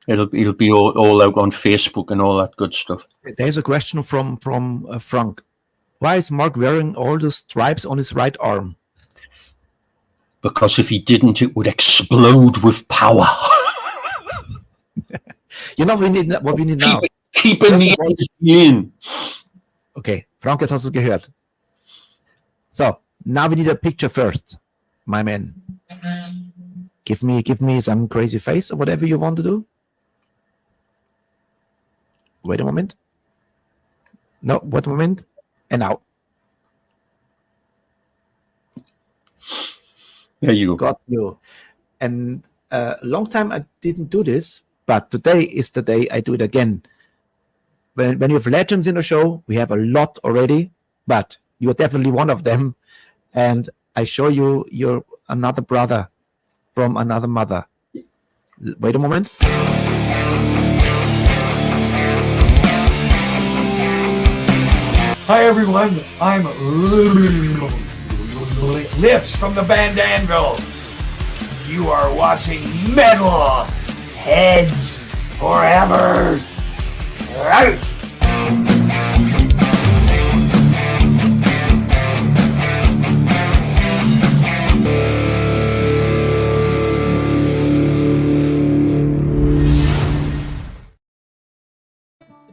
It'll be all out on Facebook and all that good stuff. There's a question from Frank. Why is Mark wearing all the stripes on his right arm? Because if he didn't, it would explode with power. You know what we need now? Keeping the energy in. Okay, Frank, jetzt hast du es gehört. So, now we need a picture first, my man. Give me some crazy face or whatever you want to do. Wait a moment. No, wait a moment. And now. There you go. Got you. And a long time I didn't do this, but today is the day I do it again. When you have legends in a show, we have a lot already, but you're definitely one of them. And I show you you're another brother from another mother. Wait a moment. Hi everyone, I'm Lips from the band Anvil. You are watching Metal Heads Forever. Right.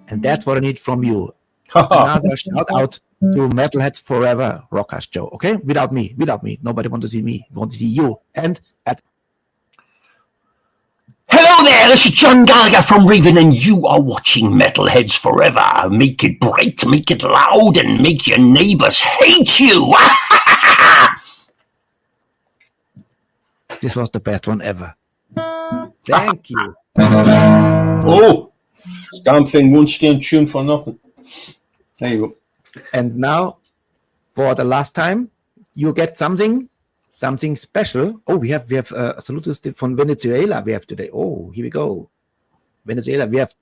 And that's what I need from you. Another shout out to Metalheads Forever Rockcast Show. Okay, without me, nobody want to see me. Want to see you. And at Hello there, this is John Gallagher from Raven, and you are watching Metalheads Forever. Make it bright, make it loud, and make your neighbors hate you. this was the best one ever. Thank you. Oh, this damn thing won't stay in tune for nothing. There you go. And now, for the last time, you get something special. Oh, we have saludos from Venezuela. We have today. Oh, here we go. Venezuela. We have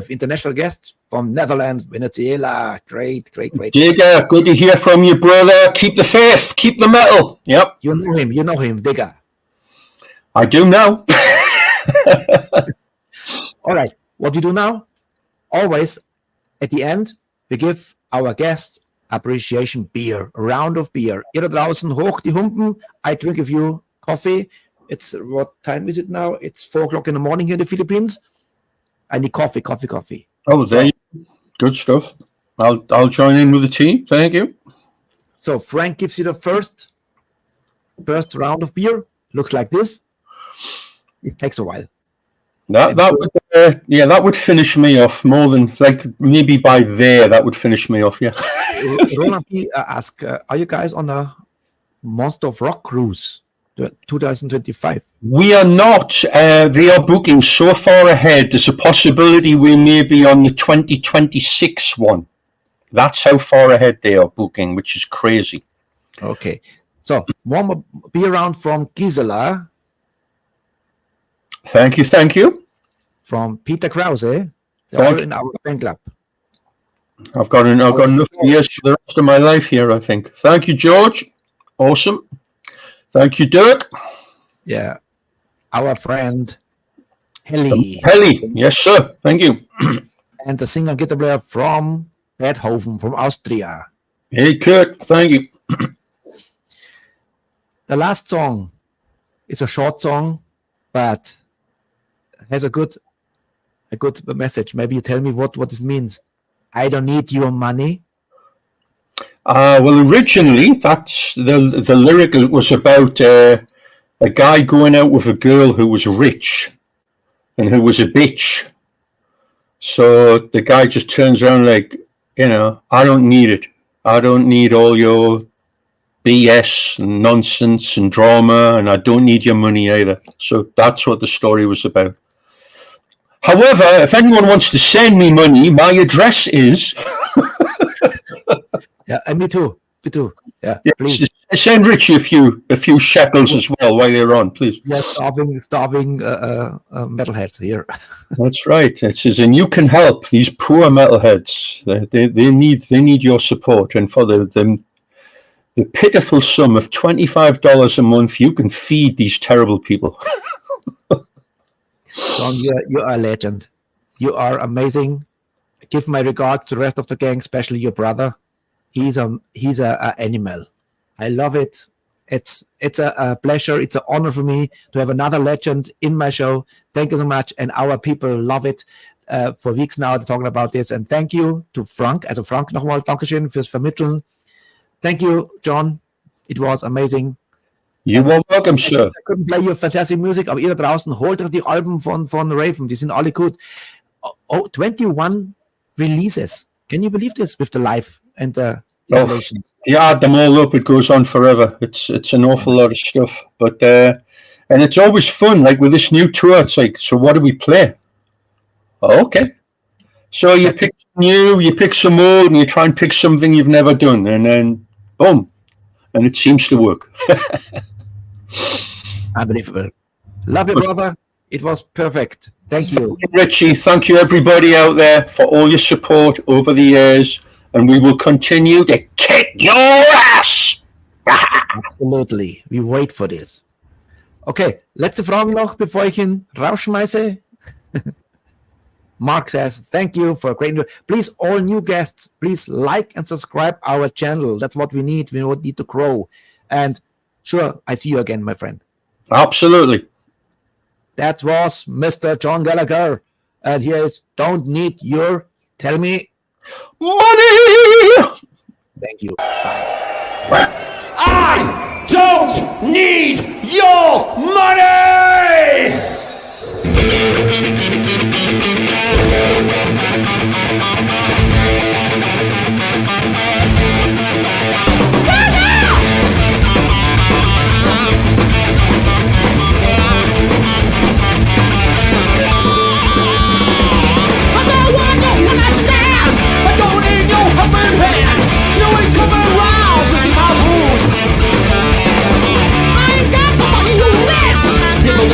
international guests from Netherlands, Venezuela. Great. Digger, good to hear from you, brother. Keep the faith, keep the metal. Yep. You know him, Digger. I do now. All right. What we do now? Always at the end, we give our guests appreciation beer, a round of beer. Ihr da draußen, hoch die Humpen. I drink a few coffee. It's, what time is it now? It's 4 o'clock in the morning here in the Philippines. I need coffee. Oh, there you go. Good stuff. I'll join in with the tea. Thank you. So Frank gives you the first round of beer. Looks like this. It takes a while. That would finish me off more than, like, maybe by there that would finish me off. Yeah. Roland P. asked, are you guys on a Monster of Rock cruise 2025? We are not. They are booking so far ahead. There's a possibility we may be on the 2026 one. That's how far ahead they are booking, which is crazy. Okay. So one more beer round from Gisela. Thank you. From Peter Krause. They're all in our fan club. I've got enough years for the rest of my life here, I think. Thank you, George. Awesome. Thank you, Dirk. Yeah. Our friend, Helly. Yes, sir. Thank you. And the singer and guitar player from Beethoven, from Austria. Hey, Kurt. Thank you. The last song is a short song, but has a good message. Maybe you tell me what it means. I don't need your money. Well, originally, that's the lyric was about a guy going out with a girl who was rich and who was a bitch. So the guy just turns around like, I don't need it. I don't need all your BS and nonsense and drama, and I don't need your money either. So that's what the story was about. However, if anyone wants to send me money, my address is... Yeah, and me too. Yeah, please. Send Richie a few shekels as well while you're on, please. Yes, starving metalheads here. That's right. It says, and you can help these poor metalheads. They need your support, and for the pitiful sum of $25 a month, you can feed these terrible people. John, you are a legend. You are amazing. Give my regards to the rest of the gang, especially your brother. He's a animal. I love it. It's a pleasure. It's an honor for me to have another legend in my show. Thank you so much. And our people love it. For weeks now, they're talking about this. And thank you to Frank. Also Frank nochmal Dankeschön fürs Vermitteln. Thank you, John. It was amazing. You are welcome, sir. I couldn't play your fantastic music, aber ihr da draußen, holt euch die Alben von Raven. Die sind alle gut. 21 releases. Can you believe this with the live and the revelations? Yeah, add them all up. It goes on forever. It's an awful lot of stuff. But and it's always fun. Like with this new tour, it's like, so what do we play? Oh, okay. So you pick new, you pick some old, and you try and pick something you've never done, and then boom, and it seems to work. Unbelievable. Love you, brother. It was perfect. Thank you. Richie. Thank you, everybody out there, for all your support over the years, and we will continue to kick your ass. Absolutely. We wait for this. Okay, letzte Frage noch, bevor ich ihn rausschmeiße. Mark says, thank you for a great new... Please, all new guests, please like and subscribe our channel. That's what we need. We need to grow. And sure, I see you again, my friend. Absolutely. That was Mr. John Gallagher. And here is Don't Need Your... Tell me... Money! Thank you. Bye. I don't need your money!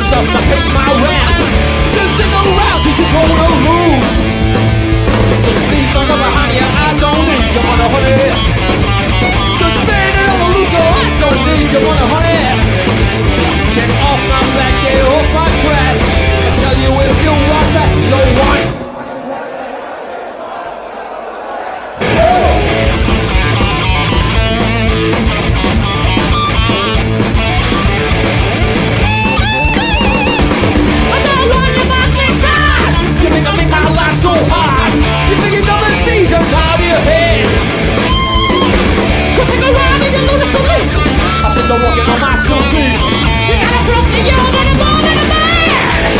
Stuff that pays my rent. Just stick around cause you're gonna lose. Just leave my number behind you, I don't need your money, honey. Just spend it on a loser, I don't need your money, honey. Get off my back, get off my track. I tell you if you want that, you want it. So hard, you think you're gonna be just out of your head. Come take a ride in your Luna salute. I said don't walk in on my 2 feet. You got a broken young and a bone and a man.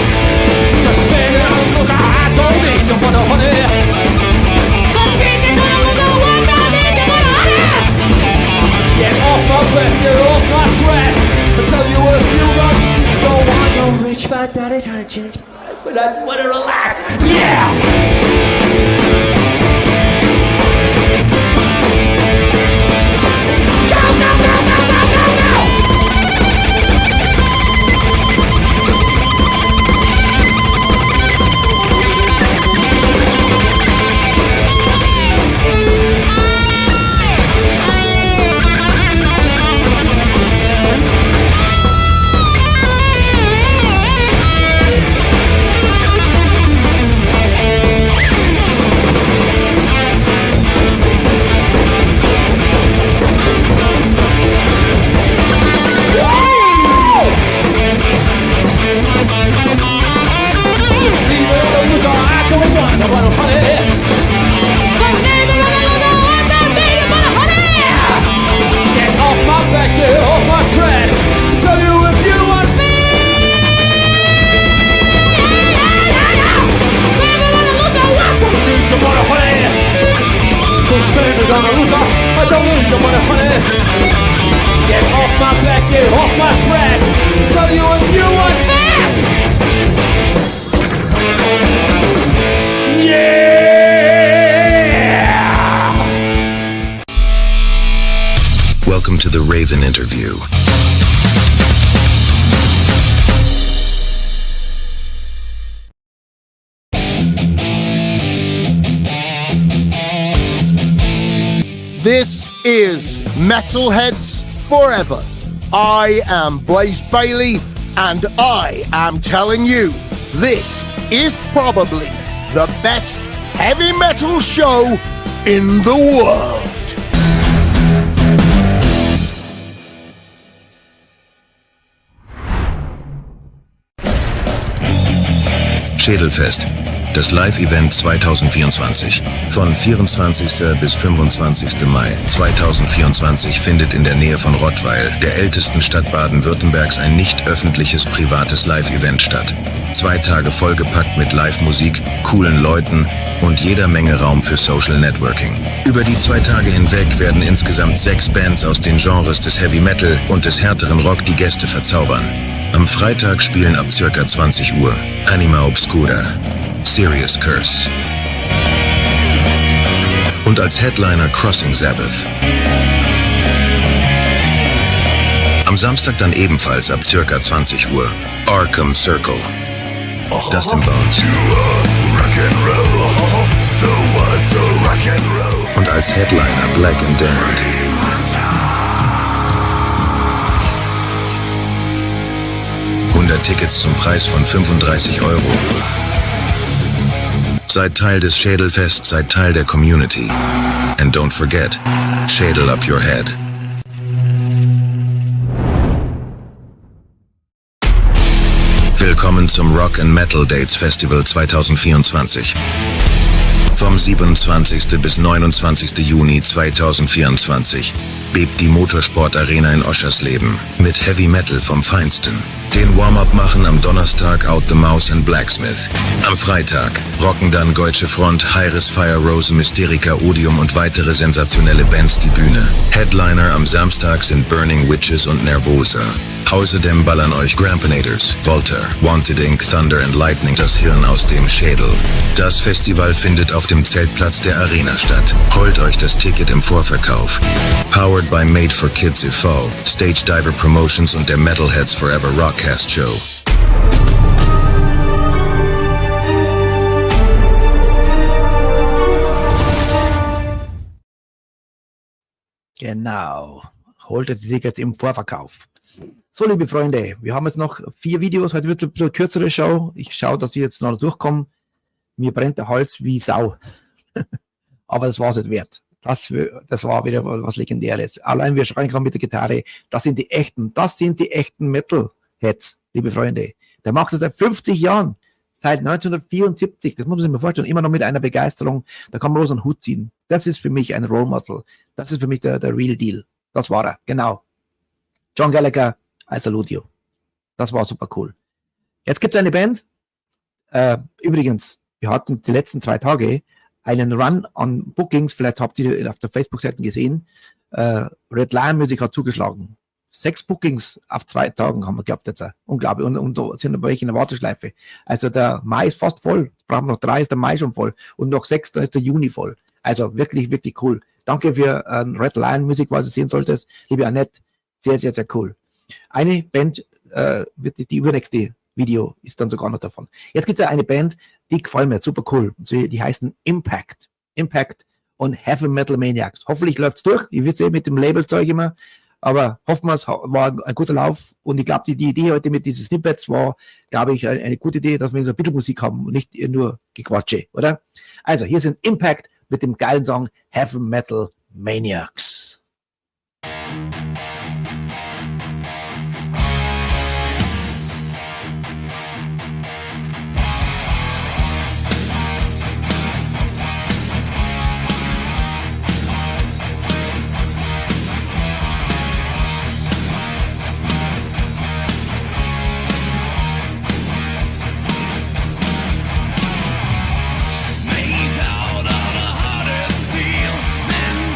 Just spend it on look, I don't need your money, honey. But you're gonna lose the one, don't need your money, honey. Get off my back, get off my track. I tell you if you run, don't want no rich fat daddy trying to change. But I just want to relax. Yeah! you're gonna lose her. I don't lose your money, honey. Get off my back, get off my track. Tell you if you want that. Yeah! Welcome to the Raven interview. This is Metalheads Forever. I am Blaze Bailey, and I am telling you, this is probably the best heavy metal show in the world. Schädelfest, das Live-Event 2024. Von 24. bis 25. Mai 2024 findet in der Nähe von Rottweil, der ältesten Stadt Baden-Württembergs, ein nicht öffentliches privates Live-Event statt. 2 Tage vollgepackt mit Live-Musik, coolen Leuten und jeder Menge Raum für Social Networking. Über die 2 Tage hinweg werden insgesamt 6 Bands aus den Genres des Heavy Metal und des härteren Rock die Gäste verzaubern. Am Freitag spielen ab ca. 20 Uhr Anima Obscura, Serious Curse und als Headliner Crossing Sabbath. Am Samstag dann ebenfalls ab ca. 20 Uhr Arkham Circle, Dustin Bones und als Headliner Black and Damned. 100 Tickets zum Preis von 35 €. Seid Teil des Schädelfests, seid Teil der Community. And don't forget, Schädel up your head. Willkommen zum Rock and Metal Dates Festival 2024. Vom 27. bis 29. Juni 2024 bebt die Motorsport-Arena in Oschersleben mit Heavy Metal vom Feinsten. Den Warm-Up machen am Donnerstag Out the Mouse and Blacksmith. Am Freitag rocken dann Deutsche Front, Hi-Res, Fire Rose, Mysterica, Odium und weitere sensationelle Bands die Bühne. Headliner am Samstag sind Burning Witches und Nervosa. Außerdem ballern euch Grampinators, Volta, Wanted Inc., Thunder and Lightning das Hirn aus dem Schädel. Das Festival findet auf dem Zeltplatz der Arena statt. Holt euch das Ticket im Vorverkauf. Powered by Made for Kids e.V., Stage Diver Promotions und der Metalheads Forever Rockcast Show. Genau. Holt euch die Tickets im Vorverkauf. So, liebe Freunde, wir haben jetzt noch 4 Videos. Heute wird es ein bisschen kürzere Show. Ich schaue, dass ich jetzt noch durchkomme. Mir brennt der Hals wie Sau. Aber das war es nicht wert. Das war wieder was Legendäres. Allein wir schreien gerade mit der Gitarre. Das sind die echten Metalheads, liebe Freunde. Der macht das seit 50 Jahren. Seit 1974. Das muss man sich mal vorstellen. Immer noch mit einer Begeisterung. Da kann man bloß einen Hut ziehen. Das ist für mich ein Role Model. Das ist für mich der Real Deal. Das war er. Genau. John Gallagher, I salute you. Das war super cool. Jetzt gibt es eine Band. Übrigens, wir hatten die letzten 2 Tage einen Run an Bookings. Vielleicht habt ihr auf der Facebook-Seite gesehen. Red Lion Music hat zugeschlagen. 6 Bookings auf 2 Tagen haben wir gehabt jetzt. Unglaublich. Und da sind aber welche in der Warteschleife. Also der Mai ist fast voll. Brauchen wir noch 3, ist der Mai schon voll. Und noch 6, da ist der Juni voll. Also wirklich, wirklich cool. Danke für Red Lion Music, was du sehen solltest. Liebe Annette, sehr, sehr, sehr cool. Eine Band, die übernächste Video ist dann sogar noch davon. Jetzt gibt es ja eine Band, die gefallen mir, super cool. Die heißen Impact. Impact und Heavy Metal Maniacs. Hoffentlich läuft es durch. Ihr wisst ja mit dem Labelzeug immer. Aber hoffen wir, es war ein guter Lauf. Und ich glaube, die Idee heute mit diesen Snippets war, glaube ich, eine gute Idee, dass wir so ein bisschen Musik haben und nicht nur Gequatsche, oder? Also, hier sind Impact mit dem geilen Song Heavy Metal Maniacs. Made out of the hardest steel, men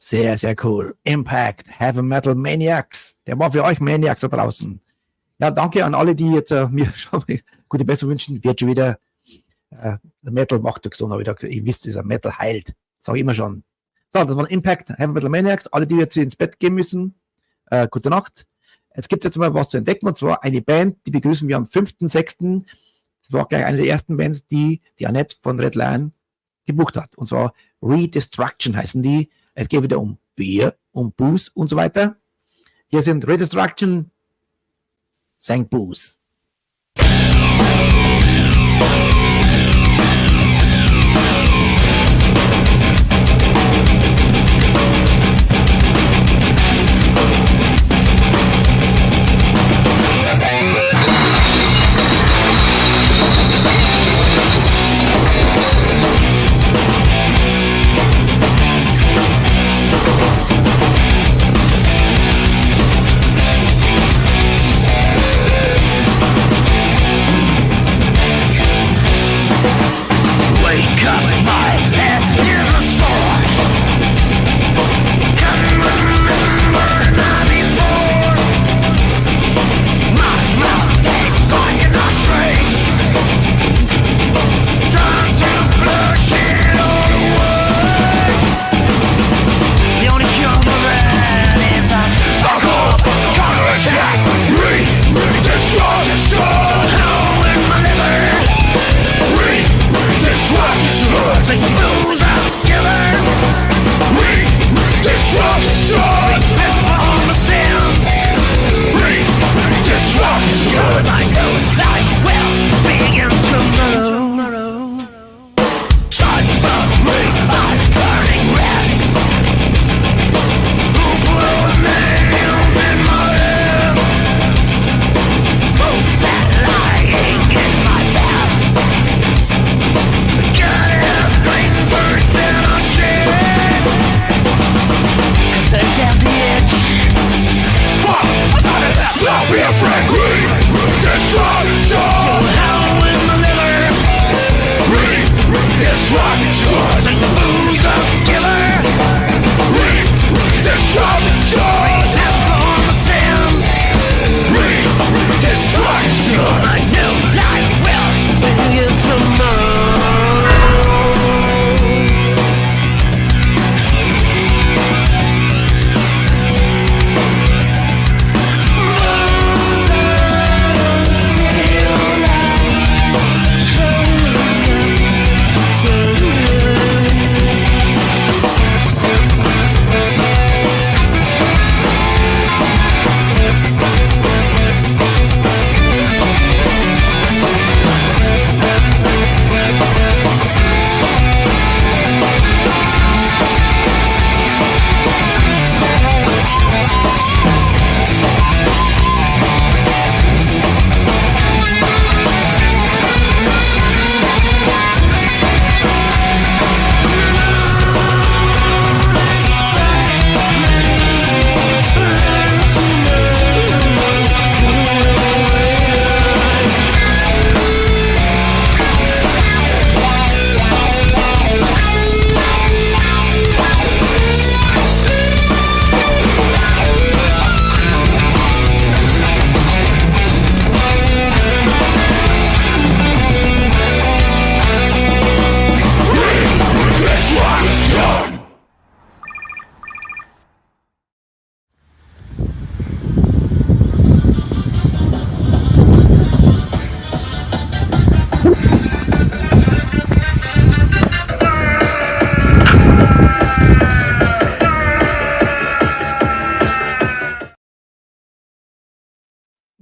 Sehr, sehr cool. Impact, Heavy Metal Maniacs. Der war für euch Maniacs da draußen. Ja, danke an alle, die jetzt mir schon gute Besserung wünschen. Wird schon wieder, der Metal macht gesund, aber ihr wisst, dieser Metal heilt. Sag ich immer schon. So, das war Impact, Heavy Metal Maniacs. Alle, die jetzt ins Bett gehen müssen, gute Nacht. Es gibt jetzt mal was zu entdecken, und zwar eine Band, die begrüßen wir am 5.6. Das war gleich eine der ersten Bands, die Annette von Red Lion gebucht hat. Und zwar Redestruction heißen die. Es geht wieder um Bier, um Booze und so weiter. Hier sind Redestruction, St. Booze.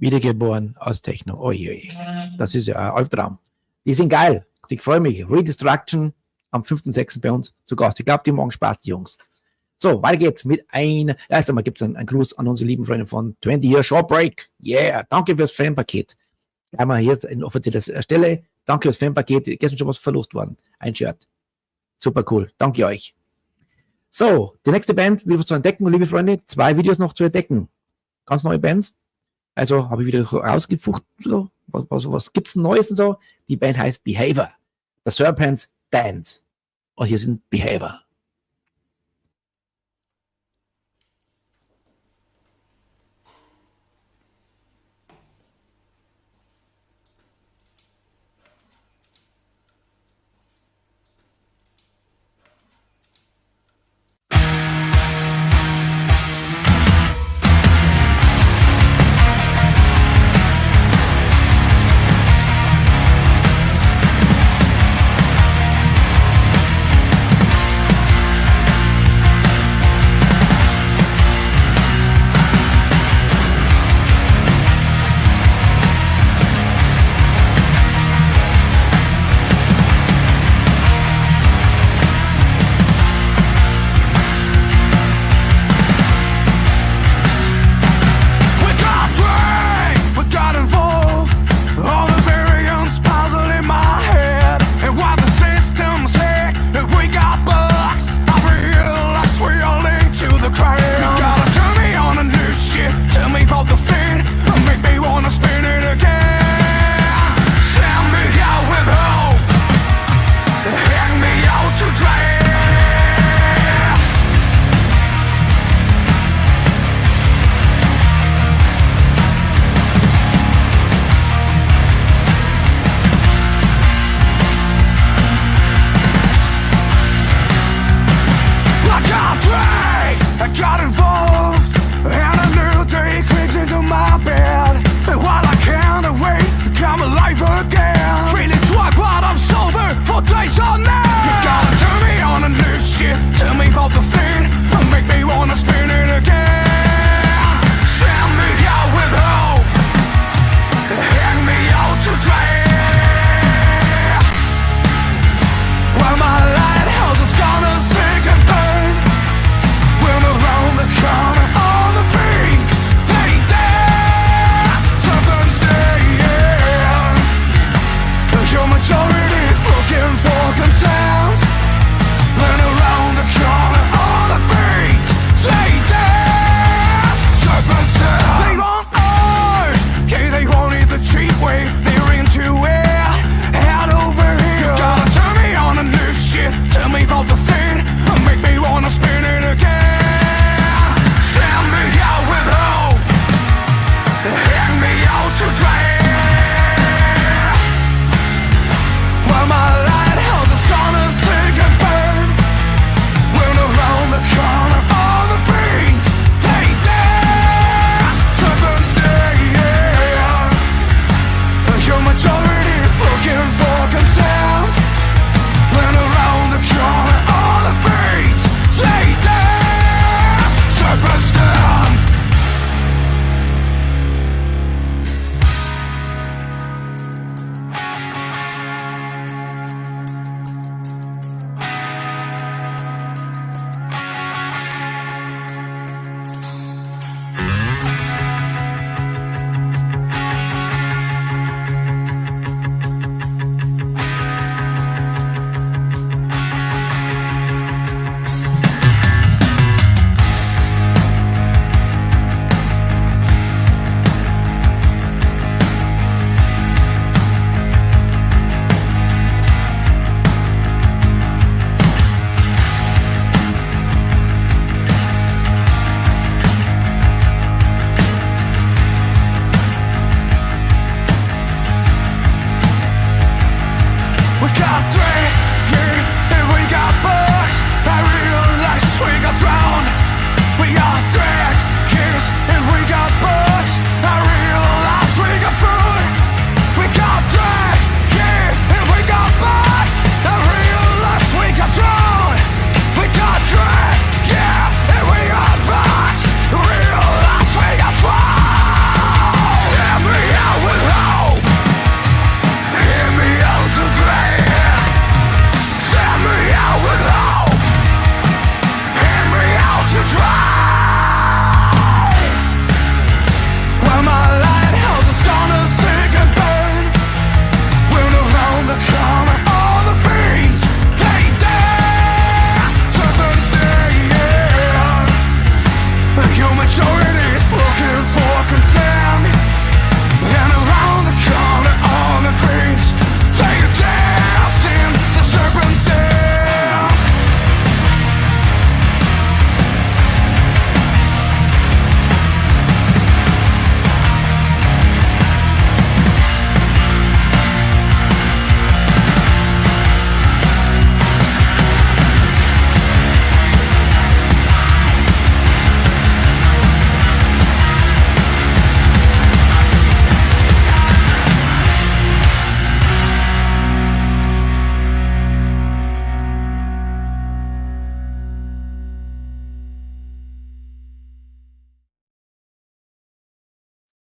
Wiedergeboren aus Techno. Oje, das ist ja ein Albtraum. Die sind geil. Ich freue mich. Redestruction am 5.6. bei uns zu Gast. Ich glaube, die morgen Spaß, die Jungs. So, weiter geht's mit einer. Erst einmal gibt es einen Gruß an unsere lieben Freunde von 20 Year Short Break. Yeah, danke fürs Fanpaket. Einmal jetzt in offizieller Stelle. Danke fürs Fanpaket. Gestern schon was verlost worden. Ein Shirt. Super cool. Danke euch. So, die nächste Band wieder zu entdecken, liebe Freunde. 2 Videos noch zu entdecken. Ganz neue Bands. Also habe ich wieder rausgefucht, so, was gibt's Neues und so. Die Band heißt Behavior. The Serpents Dance. Und hier sind Behavior.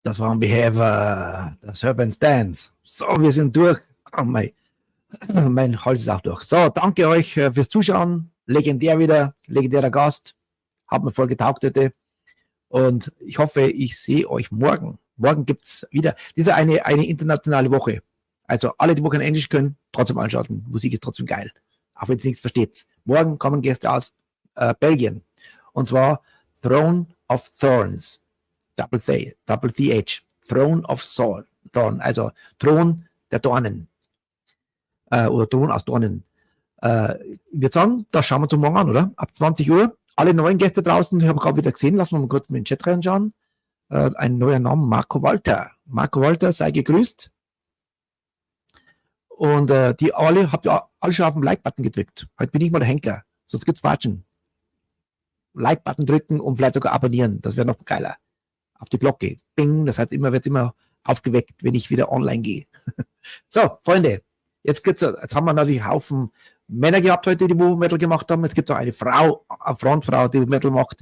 Das war ein Behavior, das Serpent's Dance. So, wir sind durch. Oh, mein Hals ist auch durch. So, danke euch fürs Zuschauen. Legendär wieder, legendärer Gast. Hat mir voll getaugt heute. Und ich hoffe, ich sehe euch morgen. Morgen gibt's wieder. Diese eine internationale Woche. Also alle, die kein Englisch können, trotzdem anschauen. Musik ist trotzdem geil. Auch wenn ihr nichts versteht. Morgen kommen Gäste aus Belgien. Und zwar Throne of Thorns. Double TH. Throne of Thorn. Also Thron der Dornen. Oder Thron aus Dornen. Ich würde sagen, das schauen wir zum Morgen an, oder? Ab 20 Uhr. Alle neuen Gäste draußen, ich habe gerade wieder gesehen, lassen wir mal kurz mit den Chat reinschauen. Ein neuer Name, Marco Walter. Marco Walter, sei gegrüßt. Und die alle, habt ihr alle schon auf den Like-Button gedrückt. Heute bin ich mal der Henker, sonst gibt's Watschen. Like-Button drücken und vielleicht sogar abonnieren, das wäre noch geiler. Auf die Glocke. Bing, das heißt wird immer aufgeweckt, wenn ich wieder online gehe. So, Freunde, jetzt haben wir natürlich einen Haufen Männer gehabt heute, die Metal gemacht haben. Jetzt gibt es auch eine Frontfrau, die Metal macht.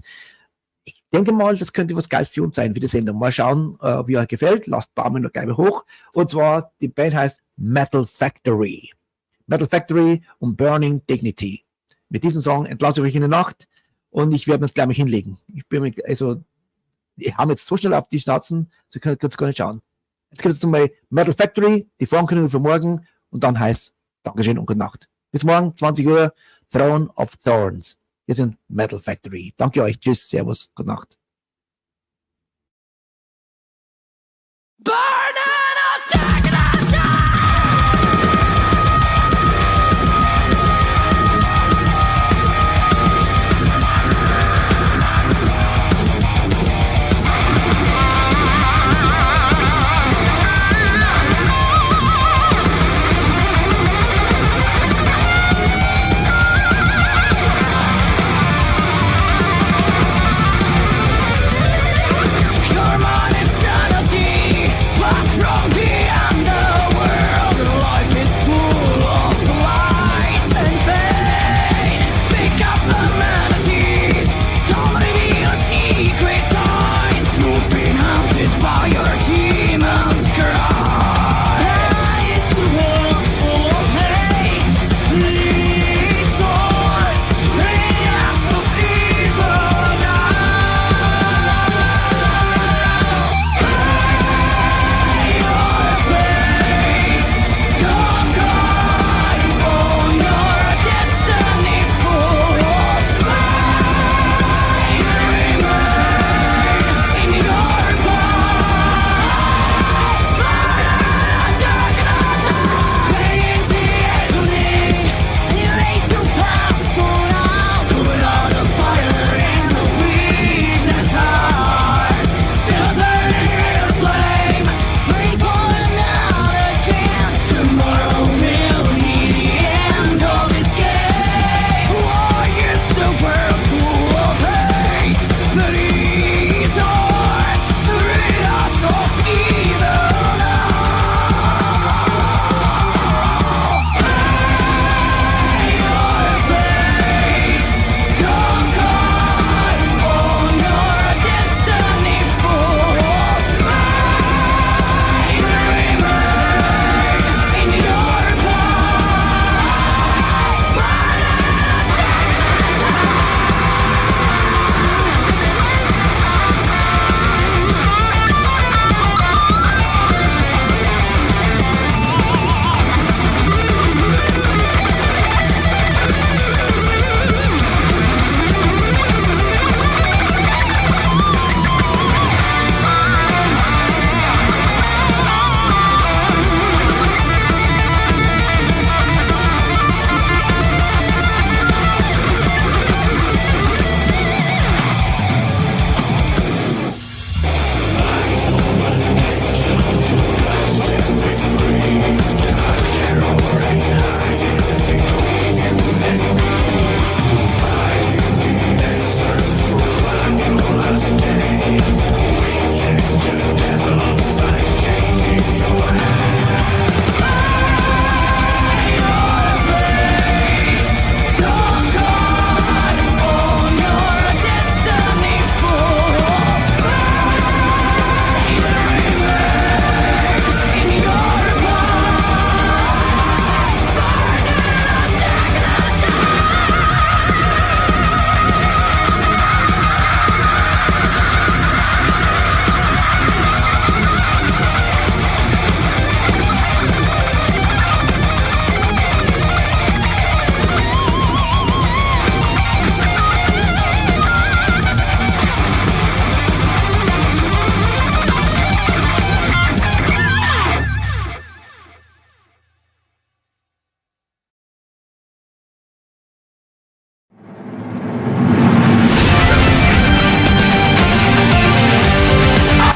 Ich denke mal, das könnte was Geiles für uns sein, für die Sendung. Mal schauen, wie euch gefällt. Lasst Daumen noch gleich mal hoch. Und zwar, die Band heißt Metal Factory. Metal Factory und Burning Dignity. Mit diesem Song entlasse ich euch in die Nacht und ich werde mich gleich mal hinlegen. Ich habe jetzt so schnell auf die Schnauzen, so könnt ihr gar nicht schauen. Jetzt gibt es zum Beispiel Metal Factory, die Vorankündigung für morgen und dann heißt Dankeschön und gute Nacht. Bis morgen, 20 Uhr, Throne of Thorns. Wir sind Metal Factory. Danke euch. Tschüss, Servus, gute Nacht.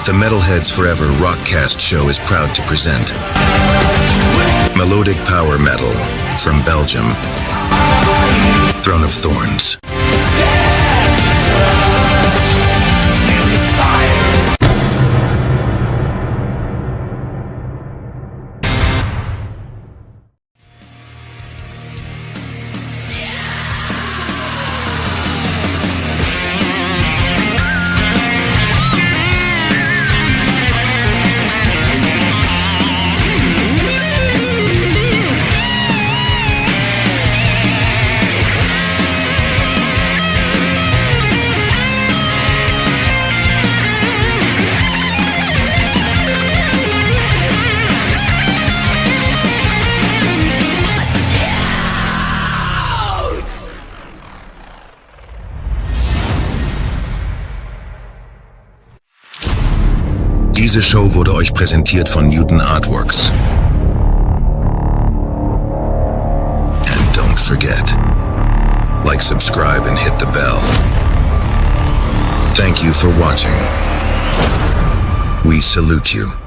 The Metalheads Forever Rockcast Show is proud to present melodic power metal from Belgium, Throne of Thorns. Diese Show wurde euch präsentiert von Newton Artworks. And don't forget, like, subscribe, and hit the bell. Thank you for watching. We salute you.